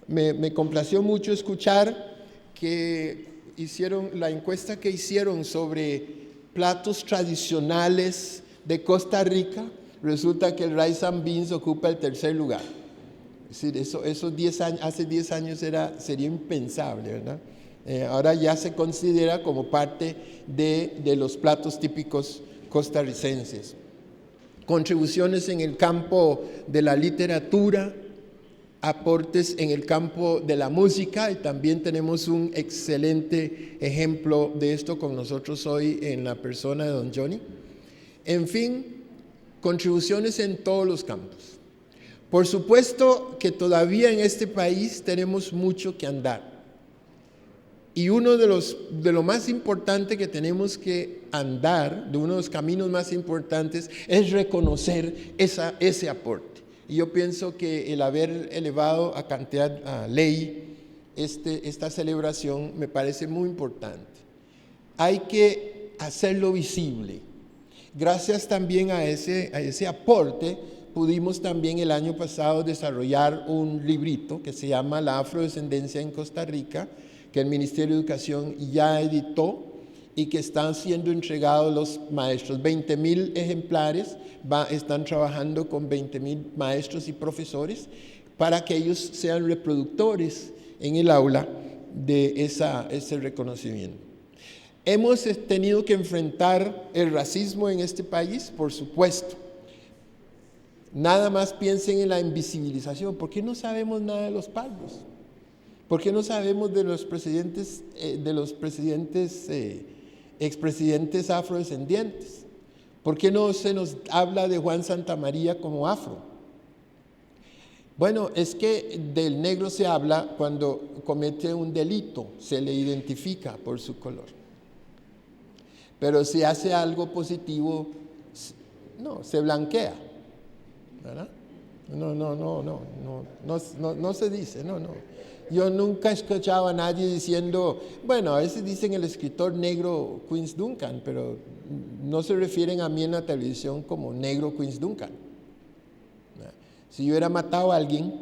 Speaker 6: me complació mucho escuchar que hicieron la encuesta que hicieron sobre platos tradicionales de Costa Rica. Resulta que el rice and beans ocupa el tercer lugar. Es decir, hace 10 años sería impensable, ¿verdad? Ahora ya se considera como parte de los platos típicos costarricenses. Contribuciones en el campo de la literatura, aportes en el campo de la música, y también tenemos un excelente ejemplo de esto con nosotros hoy en la persona de don Johnny. En fin, contribuciones en todos los campos. Por supuesto que todavía en este país tenemos mucho que andar. Y uno de lo más importante que tenemos que andar, de uno de los caminos más importantes, es reconocer ese aporte. Y yo pienso que el haber elevado a ley esta celebración me parece muy importante. Hay que hacerlo visible. Gracias también a ese aporte, pudimos también el año pasado desarrollar un librito que se llama La Afrodescendencia en Costa Rica, que el Ministerio de Educación ya editó y que están siendo entregados los maestros. 20,000 ejemplares, están trabajando con 20,000 maestros y profesores para que ellos sean reproductores en el aula de ese reconocimiento. Hemos tenido que enfrentar el racismo en este país, por supuesto. Nada más piensen en la invisibilización. ¿Por qué no sabemos nada de los pardos? ¿Por qué no sabemos de los expresidentes afrodescendientes? ¿Por qué no se nos habla de Juan Santamaría como afro? Bueno, es que del negro se habla cuando comete un delito, se le identifica por su color. Pero si hace algo positivo, no, se blanquea, ¿verdad? No se dice, no. Yo nunca he escuchado a nadie diciendo, bueno, a veces dicen el escritor negro Quince Duncan, pero no se refieren a mí en la televisión como negro Quince Duncan. Si yo hubiera matado a alguien,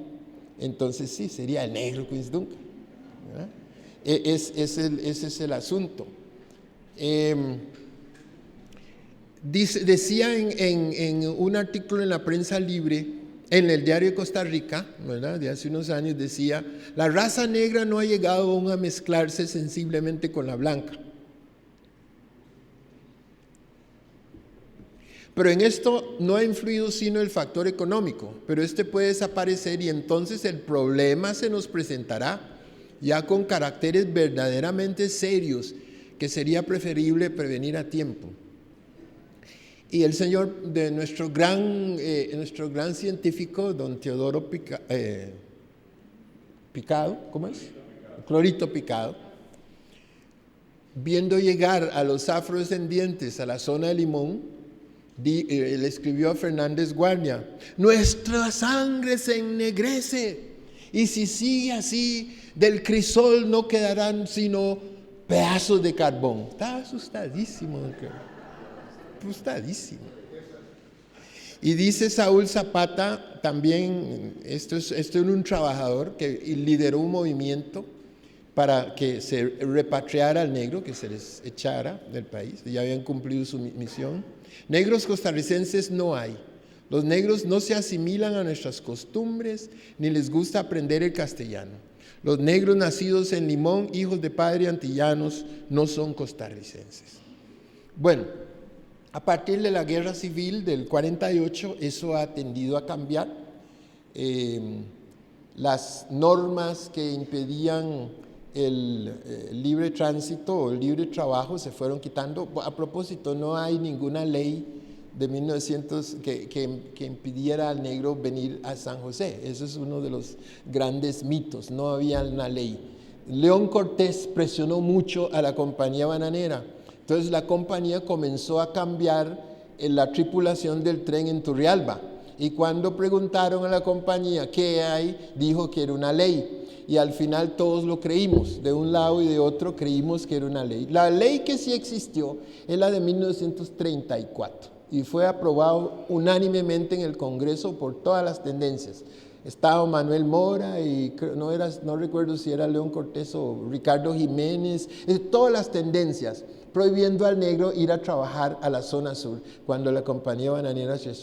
Speaker 6: entonces sí, sería el negro Quince Duncan. Ese es el asunto. Decía en un artículo en la Prensa Libre, en el Diario de Costa Rica, ¿verdad?, de hace unos años, decía: la raza negra no ha llegado aún a mezclarse sensiblemente con la blanca. Pero en esto no ha influido sino el factor económico, pero este puede desaparecer y entonces el problema se nos presentará ya con caracteres verdaderamente serios que sería preferible prevenir a tiempo. Y el señor, de nuestro gran científico, don Teodoro Picado, ¿cómo es? Clorito Picado, viendo llegar a los afrodescendientes a la zona de Limón, le escribió a Fernández Guardia: nuestra sangre se ennegrece y si sigue así, del crisol no quedarán sino pedazos de carbón. Está asustadísimo, asustadísimo. Y dice Saúl Zapata, también, esto es un trabajador que lideró un movimiento para que se repatriara al negro, que se les echara del país, ya habían cumplido su misión. Negros costarricenses no hay. Los negros no se asimilan a nuestras costumbres, ni les gusta aprender el castellano. Los negros nacidos en Limón, hijos de padres antillanos, no son costarricenses. Bueno, a partir de la guerra civil del 48, eso ha tendido a cambiar. Las normas que impedían el libre tránsito o el libre trabajo se fueron quitando. A propósito, no hay ninguna ley de 1900 que impidiera al negro venir a San José. Eso es uno de los grandes mitos, no había una ley. León Cortés presionó mucho a la compañía bananera, entonces la compañía comenzó a cambiar la tripulación del tren en Turrialba, y cuando preguntaron a la compañía qué hay, dijo que era una ley. Y al final todos lo creímos, de un lado y de otro creímos que era una ley. La ley que sí existió es la de 1934 y fue aprobado unánimemente en el Congreso por todas las tendencias. Estaba Manuel Mora y no recuerdo si era León Cortés o Ricardo Jiménez, todas las tendencias, prohibiendo al negro ir a trabajar a la zona sur cuando la compañía bananera se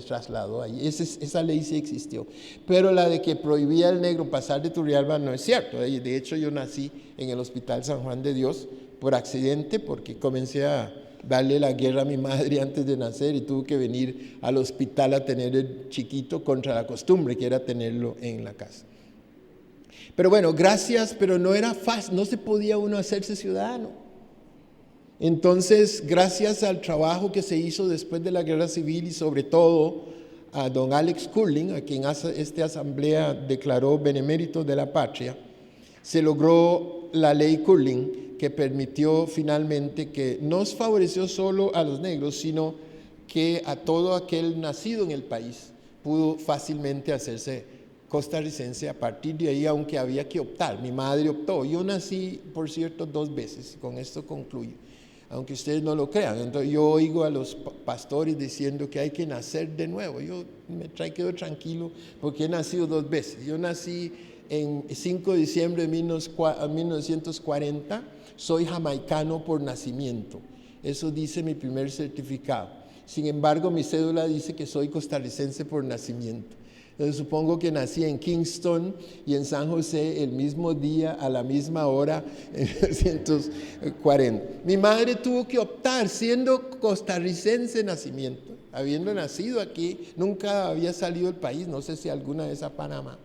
Speaker 6: trasladó ahí. Esa ley sí existió, pero la de que prohibía al negro pasar de Turrialba no es cierto. De hecho, yo nací en el Hospital San Juan de Dios por accidente, porque comencé a darle la guerra a mi madre antes de nacer y tuve que venir al hospital a tener el chiquito contra la costumbre que era tenerlo en la casa. Pero bueno, gracias, pero no era fácil, no se podía uno hacerse ciudadano. Entonces, gracias al trabajo que se hizo después de la guerra civil y sobre todo a don Alex Curling, a quien esta asamblea declaró benemérito de la patria, se logró la ley Curling, que permitió finalmente que nos favoreció solo a los negros, sino que a todo aquel nacido en el país pudo fácilmente hacerse costarricense a partir de ahí, aunque había que optar. Mi madre optó. Yo nací, por cierto, 2 veces, con esto concluyo, aunque ustedes no lo crean. Entonces yo oigo a los pastores diciendo que hay que nacer de nuevo. Yo quedo tranquilo porque he nacido 2 veces. Yo nací en 5 de diciembre de 1940, soy jamaicano por nacimiento. Eso dice mi primer certificado. Sin embargo, mi cédula dice que soy costarricense por nacimiento. Entonces supongo que nací en Kingston y en San José el mismo día, a la misma hora, en 1940. Mi madre tuvo que optar, siendo costarricense de nacimiento, habiendo nacido aquí, nunca había salido del país, no sé si alguna vez a Panamá.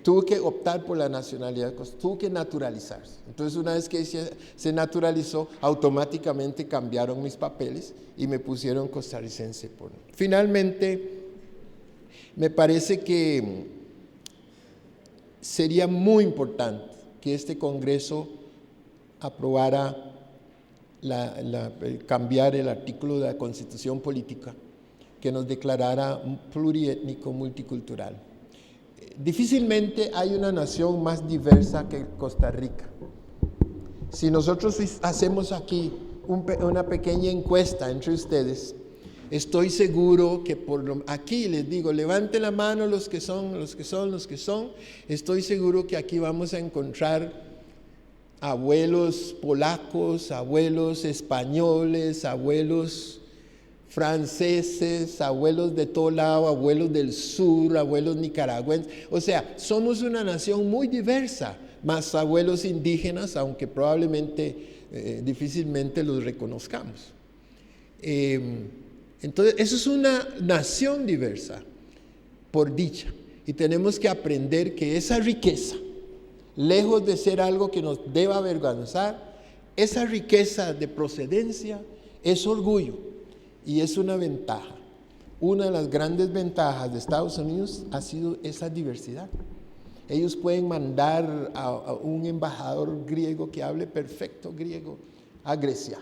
Speaker 6: Tuvo que optar por la nacionalidad, tuvo que naturalizarse. Entonces, una vez que se naturalizó, automáticamente cambiaron mis papeles y me pusieron costarricense. Finalmente, me parece que sería muy importante que este Congreso aprobara cambiar el artículo de la Constitución Política que nos declarara pluriétnico multicultural. Difícilmente hay una nación más diversa que Costa Rica. Si nosotros hacemos aquí una pequeña encuesta entre ustedes, estoy seguro que aquí les digo, levanten la mano los que son, estoy seguro que aquí vamos a encontrar abuelos polacos, abuelos españoles, abuelos franceses, abuelos de todo lado, abuelos del sur, abuelos nicaragüenses. O sea, somos una nación muy diversa, más abuelos indígenas, aunque probablemente difícilmente los reconozcamos. Entonces, eso es una nación diversa, por dicha. Y tenemos que aprender que esa riqueza, lejos de ser algo que nos deba avergonzar, esa riqueza de procedencia es orgullo y es una ventaja. Una de las grandes ventajas de Estados Unidos ha sido esa diversidad. Ellos pueden mandar a un embajador griego que hable perfecto griego a Grecia,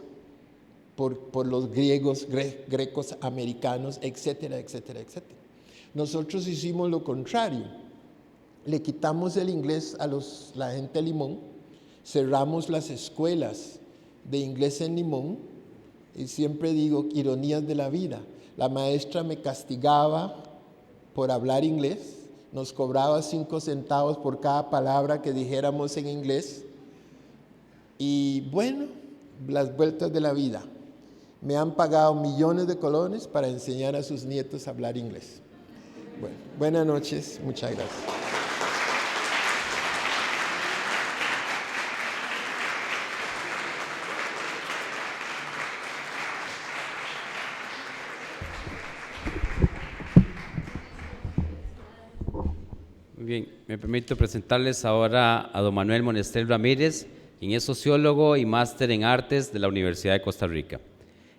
Speaker 6: por los grecos americanos, etcétera, etcétera, etcétera. Nosotros hicimos lo contrario. Le quitamos el inglés a la gente de Limón, cerramos las escuelas de inglés en Limón, y siempre digo, ironías de la vida. La maestra me castigaba por hablar inglés, nos cobraba 5 centavos por cada palabra que dijéramos en inglés, y bueno, las vueltas de la vida. Me han pagado millones de colones para enseñar a sus nietos a hablar inglés. Bueno, buenas noches, muchas gracias.
Speaker 2: Muy bien, me permito presentarles ahora a don Manuel Monestel Ramírez, quien es sociólogo y máster en artes de la Universidad de Costa Rica.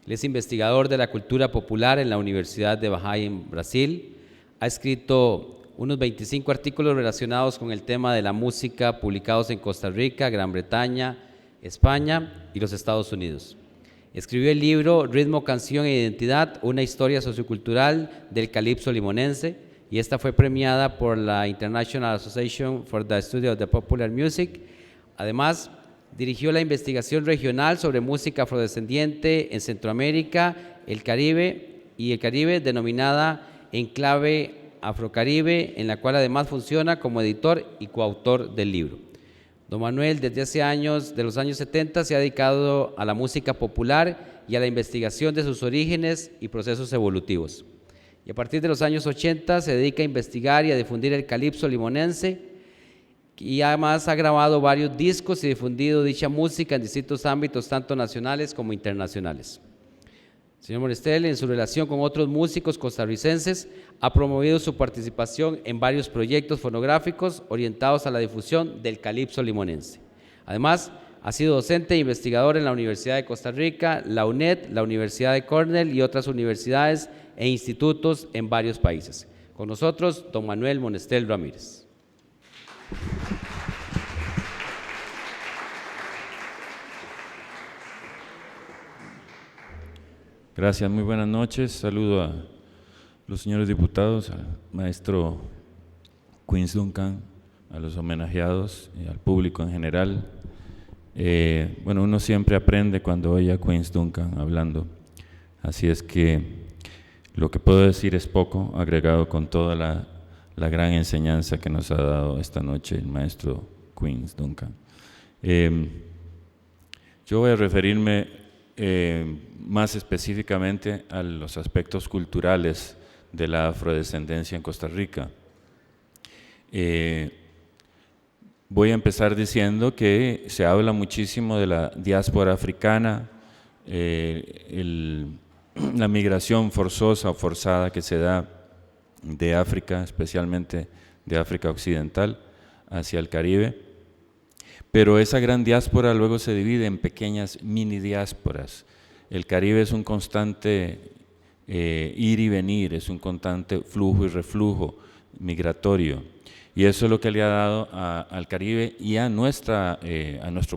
Speaker 2: Él es investigador de la cultura popular en la Universidad de Bahá'í en Brasil. Ha escrito unos 25 artículos relacionados con el tema de la música publicados en Costa Rica, Gran Bretaña, España y los Estados Unidos. Escribió el libro Ritmo, Canción e Identidad, una historia sociocultural del calipso limonense, y esta fue premiada por la International Association for the Study of the Popular Music. Además, dirigió la investigación regional sobre música afrodescendiente en Centroamérica, el Caribe, denominada Enclave Afrocaribe, en la cual además funciona como editor y coautor del libro. Don Manuel, desde de los años 70, se ha dedicado a la música popular y a la investigación de sus orígenes y procesos evolutivos. Y a partir de los años 80 se dedica a investigar y a difundir el calipso limonense, y además ha grabado varios discos y difundido dicha música en distintos ámbitos, tanto nacionales como internacionales. Señor Monestel, en su relación con otros músicos costarricenses, ha promovido su participación en varios proyectos fonográficos orientados a la difusión del calipso limonense. Además, ha sido docente e investigador en la Universidad de Costa Rica, la UNED, la Universidad de Cornell y otras universidades e institutos en varios países. Con nosotros, don Manuel Monestel Ramírez.
Speaker 7: Gracias, muy buenas noches. Saludo a los señores diputados, al maestro Queens Duncan, a los homenajeados y al público en general. Bueno, uno siempre aprende cuando oye a Queens Duncan hablando, así es que lo que puedo decir es poco, agregado con toda la gran enseñanza que nos ha dado esta noche el maestro Queens Duncan. Yo voy a referirme más específicamente a los aspectos culturales de la afrodescendencia en Costa Rica. Voy a empezar diciendo que se habla muchísimo de la diáspora africana, la migración forzosa o forzada que se da de África, especialmente de África Occidental, hacia el Caribe. Pero esa gran diáspora luego se divide en pequeñas mini diásporas. El Caribe es un constante ir y venir, es un constante flujo y reflujo migratorio. Y eso es lo que le ha dado al Caribe y a nuestro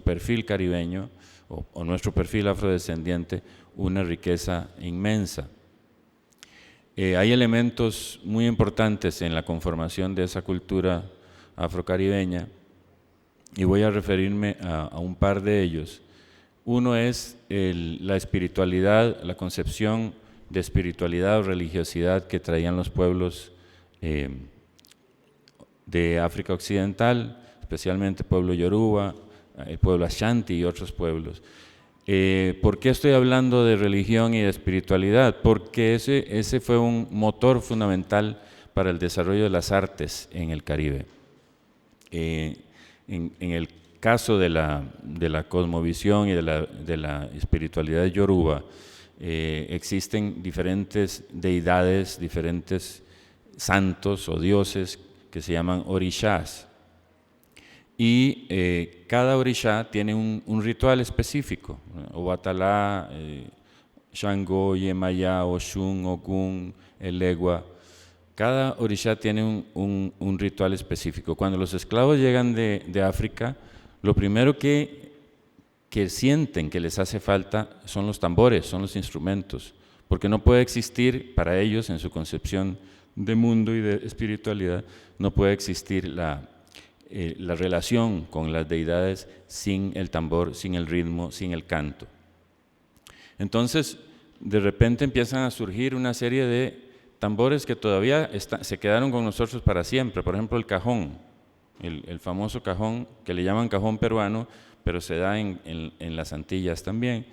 Speaker 7: perfil caribeño o nuestro perfil afrodescendiente una riqueza inmensa. Hay elementos muy importantes en la conformación de esa cultura afrocaribeña y voy a referirme a un par de ellos. Uno es la espiritualidad, la concepción de espiritualidad o religiosidad que traían los pueblos de África Occidental, especialmente el pueblo Yoruba, el pueblo Ashanti y otros pueblos. ¿Por qué estoy hablando de religión y de espiritualidad? Porque ese fue un motor fundamental para el desarrollo de las artes en el Caribe. En el caso de la cosmovisión y de la espiritualidad yoruba, existen diferentes deidades, diferentes santos o dioses que se llaman orishas. Y cada orisha tiene un ritual específico. Obatalá, Shango, Yemaya, Oshun, Ogun, Elegua. Cada orisha tiene un ritual específico. Cuando los esclavos llegan de África, lo primero que sienten que les hace falta son los tambores, son los instrumentos, porque no puede existir para ellos, en su concepción de mundo y de espiritualidad, no puede existir la relación con las deidades sin el tambor, sin el ritmo, sin el canto. Entonces, de repente empiezan a surgir una serie de tambores que todavía se quedaron con nosotros para siempre. Por ejemplo, el cajón, el famoso cajón que le llaman cajón peruano, pero se da en las Antillas también.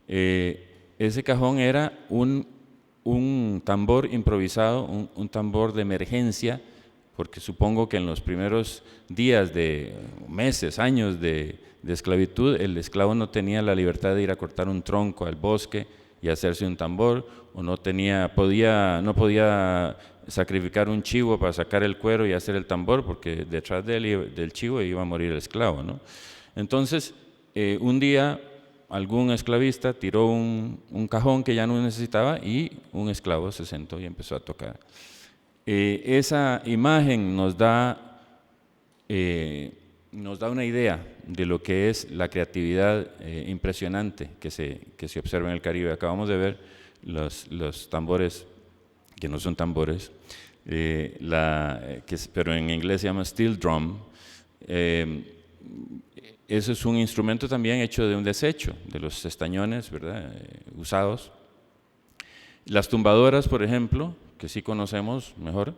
Speaker 7: Ese cajón era un tambor improvisado, un tambor de emergencia, porque supongo que en los primeros días de meses, años de esclavitud, el esclavo no tenía la libertad de ir a cortar un tronco al bosque y hacerse un tambor, o no podía sacrificar un chivo para sacar el cuero y hacer el tambor, porque detrás del chivo iba a morir el esclavo, ¿no? Entonces, un día algún esclavista tiró un cajón que ya no necesitaba y un esclavo se sentó y empezó a tocar. Esa imagen nos da una idea de lo que es la creatividad impresionante que se observa en el Caribe. Acabamos de ver los tambores, que no son tambores, pero en inglés se llama steel drum. Eso es un instrumento también hecho de un desecho, de los estañones, ¿verdad? Usados. Las tumbadoras, por ejemplo, que sí conocemos mejor,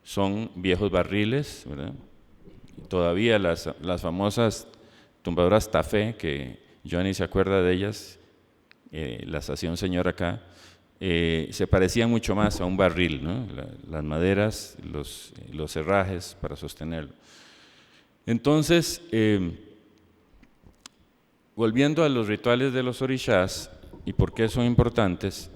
Speaker 7: son viejos barriles, ¿verdad? Todavía las famosas tumbadoras Tafé, que Johnny se acuerda de ellas, las hacía un señor acá, se parecían mucho más a un barril, ¿no? Las maderas, los herrajes para sostenerlo. Entonces, volviendo a los rituales de los orishas y por qué son importantes,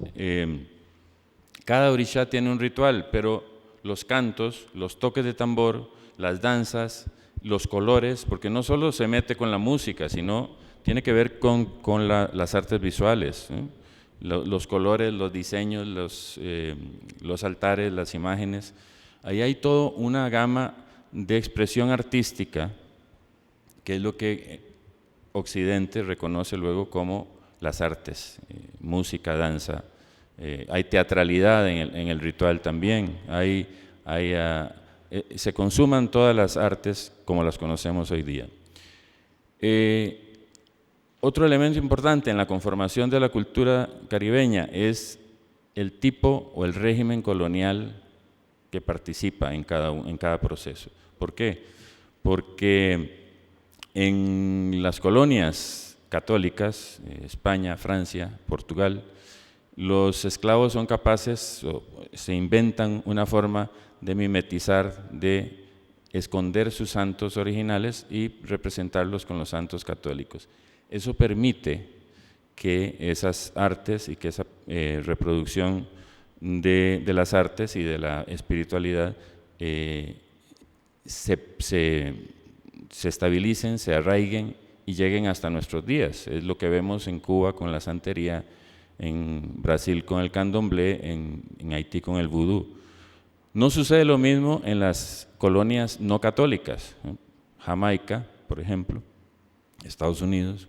Speaker 7: cada orisha tiene un ritual, pero los cantos, los toques de tambor, las danzas, los colores, porque no solo se mete con la música, sino tiene que ver con las artes visuales, ¿eh? Los colores, los diseños, los altares, las imágenes. Ahí hay toda una gama de expresión artística, que es lo que Occidente reconoce luego como las artes, música, danza. Hay teatralidad en el ritual también, se consuman todas las artes como las conocemos hoy día. Otro elemento importante en la conformación de la cultura caribeña es el tipo o el régimen colonial que participa en cada proceso. ¿Por qué? Porque en las colonias católicas, España, Francia, Portugal, los esclavos son capaces, o se inventan una forma de mimetizar, de esconder sus santos originales y representarlos con los santos católicos. Eso permite que esas artes y que esa reproducción de las artes y de la espiritualidad se estabilicen, se arraiguen y lleguen hasta nuestros días. Es lo que vemos en Cuba con la santería, en Brasil con el candomblé, en Haití con el vudú. No sucede lo mismo en las colonias no católicas, Jamaica, por ejemplo, Estados Unidos,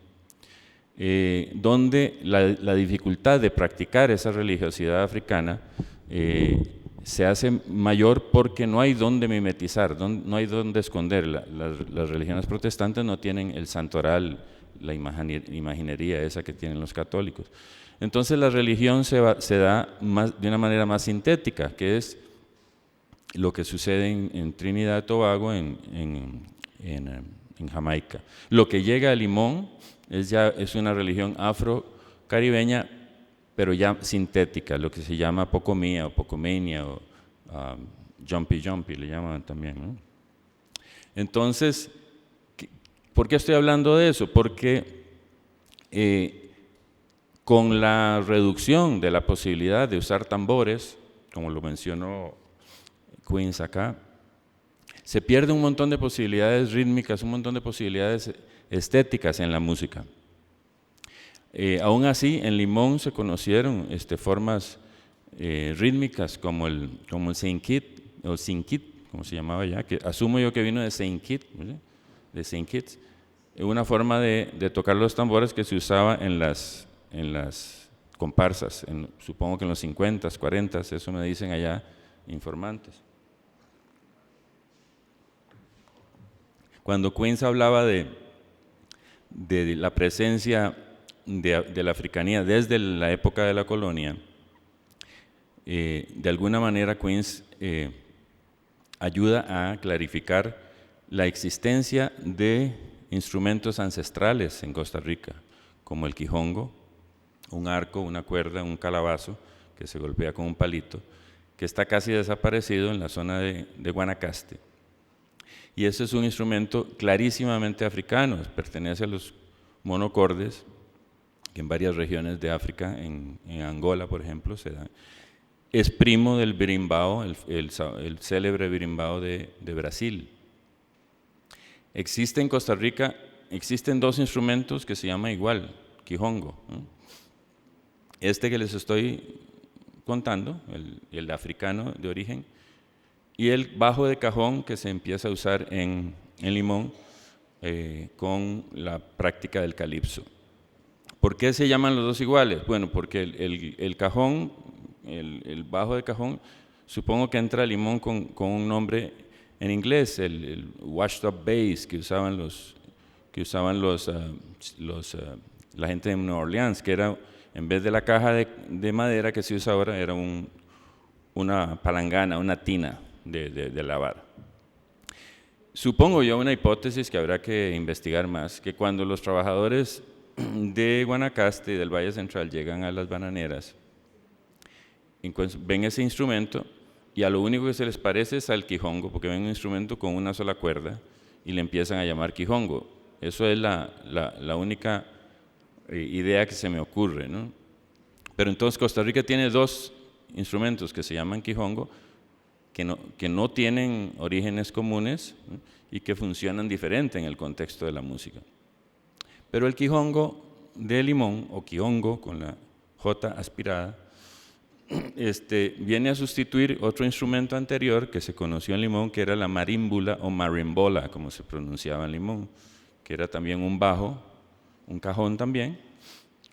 Speaker 7: donde la dificultad de practicar esa religiosidad africana se hace mayor porque no hay dónde mimetizar, no hay dónde esconder. Las religiones protestantes no tienen el santoral, la imaginería esa que tienen los católicos. Entonces la religión se da de una manera más sintética, que es lo que sucede en Trinidad y Tobago, en Jamaica. Lo que llega a Limón es una religión afro-caribeña, pero ya sintética, lo que se llama pocomía o pocomania o jumpy jumpy le llaman también, ¿no? Entonces, ¿por qué estoy hablando de eso? Porque con la reducción de la posibilidad de usar tambores, como lo mencionó Queens acá, se pierde un montón de posibilidades rítmicas, un montón de posibilidades estéticas en la música. Aún así, en Limón se conocieron formas rítmicas como el Saint Kitts, o Saint Kitts, como se llamaba ya, que asumo yo que vino de Saint Kitts, de Saint Kitts, una forma de tocar los tambores que se usaba en las comparsas, supongo que en los 50s, 40s, eso me dicen allá informantes. Cuando Queens hablaba de la presencia de la africanía desde la época de la colonia, de alguna manera Queens ayuda a clarificar la existencia de instrumentos ancestrales en Costa Rica, como el quijongo, un arco, una cuerda, un calabazo que se golpea con un palito, que está casi desaparecido en la zona de Guanacaste. Y ese es un instrumento clarísimamente africano, pertenece a los monocordes, que en varias regiones de África, en Angola por ejemplo, se da. Es primo del berimbau, el célebre berimbau de Brasil. Existe en Costa Rica, existen dos instrumentos que se llaman igual, quijongo, ¿no? Este que les estoy contando, el africano de origen, y el bajo de cajón que se empieza a usar en Limón con la práctica del calipso. ¿Por qué se llaman los dos iguales? Bueno, porque el cajón, el bajo de cajón, supongo que entra a Limón con un nombre en inglés, el washed up bass que usaban la gente de Nueva Orleans, que era, en vez de la caja de madera que se usa ahora, era una palangana, una tina de lavar. Supongo yo, una hipótesis que habrá que investigar más, que cuando los trabajadores de Guanacaste y del Valle Central llegan a las bananeras, ven ese instrumento y a lo único que se les parece es al quijongo, porque ven un instrumento con una sola cuerda y le empiezan a llamar quijongo. Eso es la única idea que se me ocurre, ¿no? Pero entonces Costa Rica tiene dos instrumentos que se llaman quijongo, que no tienen orígenes comunes, ¿no? Y que funcionan diferente en el contexto de la música. Pero el quijongo de Limón, o quiongo con la J aspirada, viene a sustituir otro instrumento anterior que se conoció en Limón, que era la marímbula o marimbola, como se pronunciaba en Limón, que era también un bajo, un cajón también,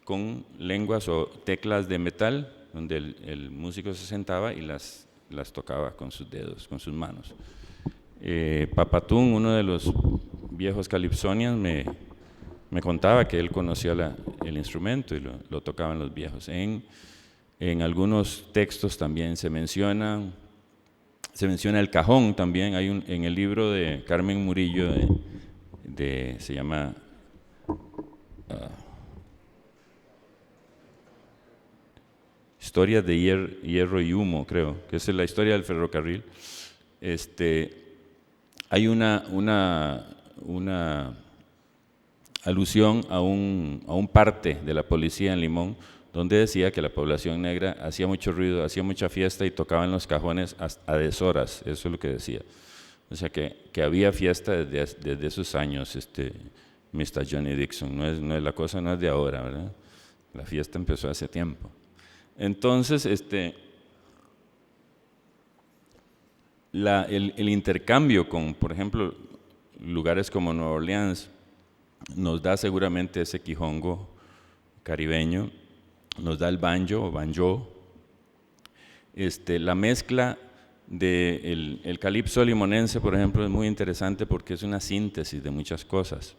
Speaker 7: con lenguas o teclas de metal, donde el músico se sentaba y las tocaba con sus dedos, con sus manos. Papatún, uno de los viejos calipsonians, me contaba que él conocía el instrumento y lo tocaban los viejos. En algunos textos también se menciona el cajón también. Hay en el libro de Carmen Murillo, se llama Historias de Hierro y Humo, creo, que es la historia del ferrocarril. Hay una alusión a un parte de la policía en Limón, donde decía que la población negra hacía mucho ruido, hacía mucha fiesta y tocaban los cajones a deshoras. Eso es lo que decía. O sea que había fiesta desde esos años, Mr. Johnny Dixon. La cosa no es de ahora, ¿verdad? La fiesta empezó hace tiempo. Entonces, el intercambio con, por ejemplo, lugares como Nueva Orleans nos da seguramente ese quijongo caribeño, nos da el banjo o banjo, la mezcla del calipso limonense, por ejemplo, es muy interesante porque es una síntesis de muchas cosas.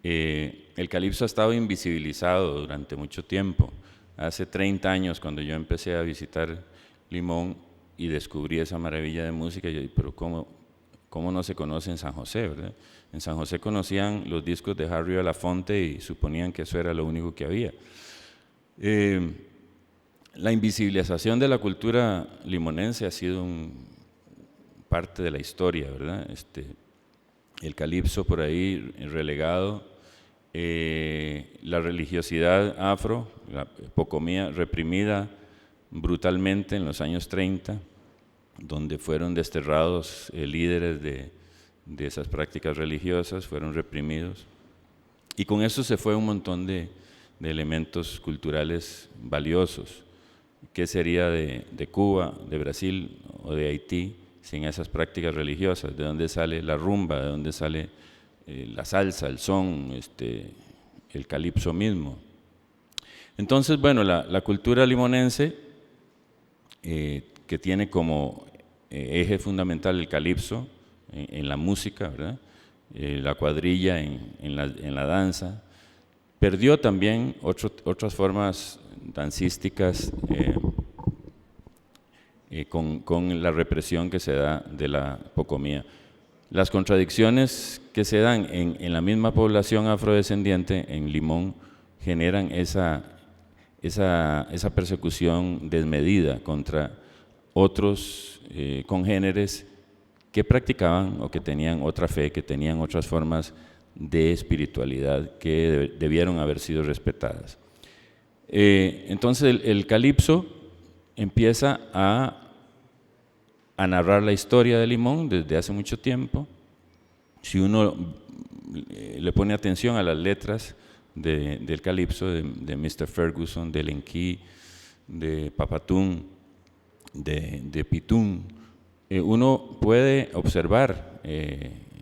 Speaker 7: El calipso ha estado invisibilizado durante mucho tiempo. Hace 30 años, cuando yo empecé a visitar Limón y descubrí esa maravilla de música, yo dije, pero ¿cómo no se conoce en San José, verdad? En San José conocían los discos de Harry Belafonte y suponían que eso era lo único que había. La invisibilización de la cultura limonense ha sido parte de la historia, ¿verdad? El calipso por ahí relegado, la religiosidad afro, la Pocomía, reprimida brutalmente en los años 30, donde fueron desterrados líderes de esas prácticas religiosas, fueron reprimidos. Y con eso se fue un montón de elementos culturales valiosos. ¿Qué sería de Cuba, de Brasil o de Haití sin esas prácticas religiosas? ¿De dónde sale la rumba? ¿De dónde sale la salsa, el son, el calipso mismo? Entonces, bueno, la cultura limonense, que tiene como eje fundamental el calipso en la música, ¿verdad? La cuadrilla en la danza, perdió también otras formas dancísticas con la represión que se da de la Pocomía. Las contradicciones que se dan en la misma población afrodescendiente en Limón generan esa persecución desmedida contra otros congéneres que practicaban o que tenían otra fe, que tenían otras formas de espiritualidad que debieron haber sido respetadas. Entonces el calipso empieza a narrar la historia de Limón desde hace mucho tiempo. Si uno le pone atención a las letras del calipso, de Mr. Ferguson, de Lenki, de Papatún, de Pitún, uno puede observar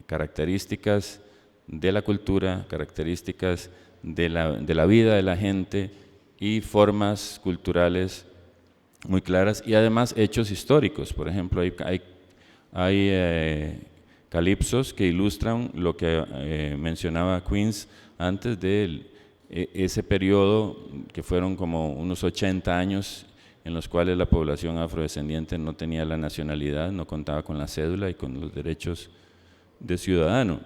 Speaker 7: características de la cultura, características de la vida de la gente y formas culturales muy claras, y además hechos históricos. Por ejemplo, hay calipsos que ilustran lo que mencionaba Queens antes de ese periodo, que fueron como unos 80 años en los cuales la población afrodescendiente no tenía la nacionalidad, no contaba con la cédula y con los derechos de ciudadano.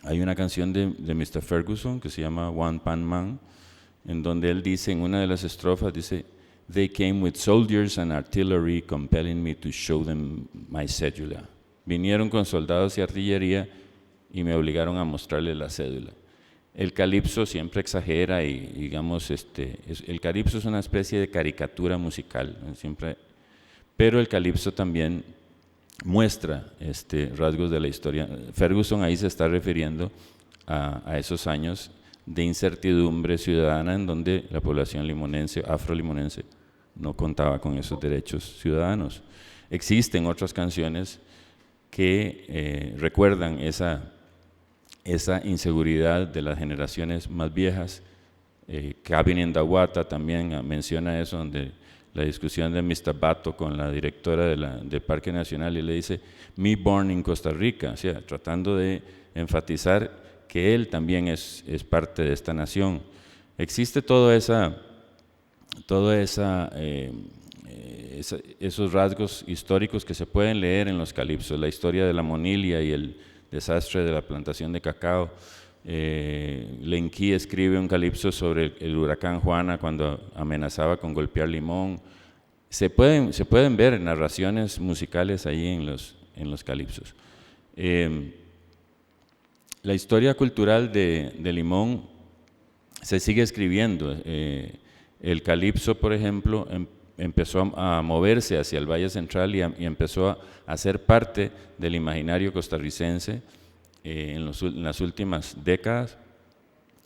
Speaker 7: Hay una canción de Mr. Ferguson que se llama One Pan Man, en donde él dice, en una de las estrofas, dice: "They came with soldiers and artillery, compelling me to show them my cédula." Vinieron con soldados y artillería y me obligaron a mostrarles la cédula. El calipso siempre exagera y digamos, el calipso es una especie de caricatura musical, siempre, pero el calipso también muestra rasgos de la historia. Ferguson ahí se está refiriendo a esos años de incertidumbre ciudadana en donde la población limonense, afrolimonense, no contaba con esos derechos ciudadanos. Existen otras canciones que recuerdan esa inseguridad de las generaciones más viejas. Cabin in the Wata también menciona eso, donde la discusión de Mr. Bato con la directora del Parque Nacional, y le dice, "Me born in Costa Rica", o sea, tratando de enfatizar que él también es parte de esta nación. Existe esos rasgos históricos que se pueden leer en los calipsos, la historia de la Monilia y el desastre de la plantación de cacao. Lenki escribe un calipso sobre el huracán Juana cuando amenazaba con golpear Limón. Se pueden ver narraciones musicales ahí en los calipsos. La historia cultural de Limón se sigue escribiendo. El calipso, por ejemplo, empezó a moverse hacia el Valle Central y empezó a ser parte del imaginario costarricense en las últimas décadas,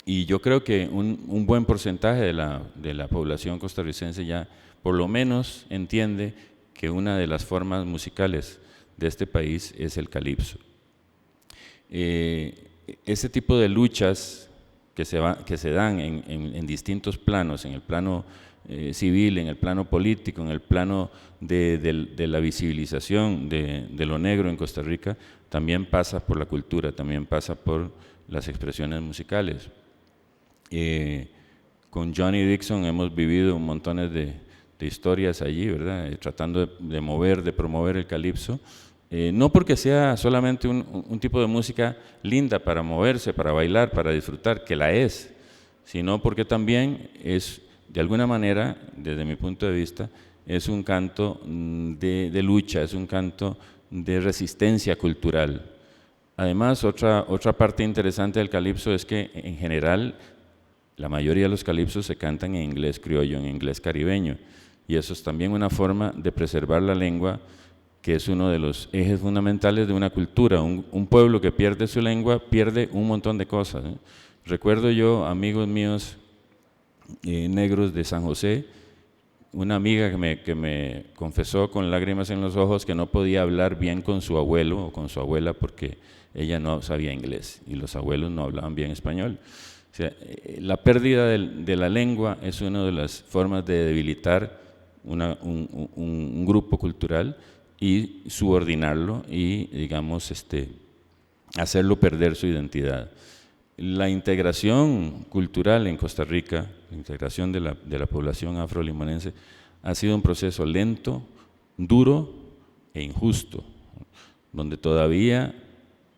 Speaker 7: y yo creo que un buen porcentaje de la población costarricense ya por lo menos entiende que una de las formas musicales de este país es el calipso. Ese tipo de luchas que se dan en distintos planos, en el plano civil, en el plano político, en el plano de la visibilización de lo negro en Costa Rica, también pasa por la cultura, también pasa por las expresiones musicales. Con Johnny Dixon hemos vivido montones de historias allí, ¿verdad? Tratando de promover el calipso, no porque sea solamente un tipo de música linda para moverse, para bailar, para disfrutar, que la es, sino porque también es, de alguna manera, desde mi punto de vista, es un canto de lucha, es un canto de resistencia cultural además, otra parte interesante del calipso es que en general la mayoría de los calipsos se cantan en inglés criollo, en inglés caribeño, y eso es también una forma de preservar la lengua, que es uno de los ejes fundamentales de una cultura. Un pueblo que pierde su lengua pierde un montón de cosas, ¿eh? Recuerdo yo, amigos míos negros de San José, una amiga que me confesó con lágrimas en los ojos que no podía hablar bien con su abuelo o con su abuela porque ella no sabía inglés y los abuelos no hablaban bien español. O sea, la pérdida de la lengua es una de las formas de debilitar un grupo cultural y subordinarlo y, digamos, hacerlo perder su identidad. La integración cultural en Costa Rica, la integración de la población afrolimonense, ha sido un proceso lento, duro e injusto, donde todavía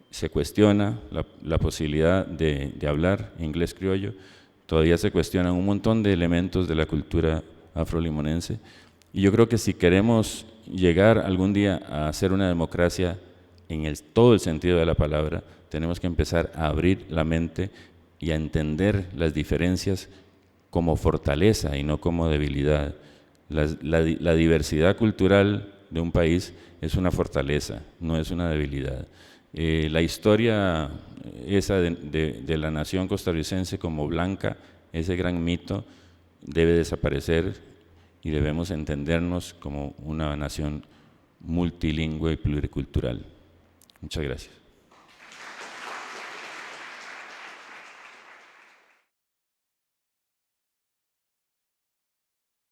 Speaker 7: se cuestiona la posibilidad de hablar inglés criollo, todavía se cuestionan un montón de elementos de la cultura afrolimonense, y yo creo que si queremos llegar algún día a ser una democracia en todo el sentido de la palabra, tenemos que empezar a abrir la mente y a entender las diferencias como fortaleza y no como debilidad. La diversidad cultural de un país es una fortaleza, no es una debilidad. La historia esa de la nación costarricense como blanca, ese gran mito, debe desaparecer y debemos entendernos como una nación multilingüe y pluricultural. Muchas gracias.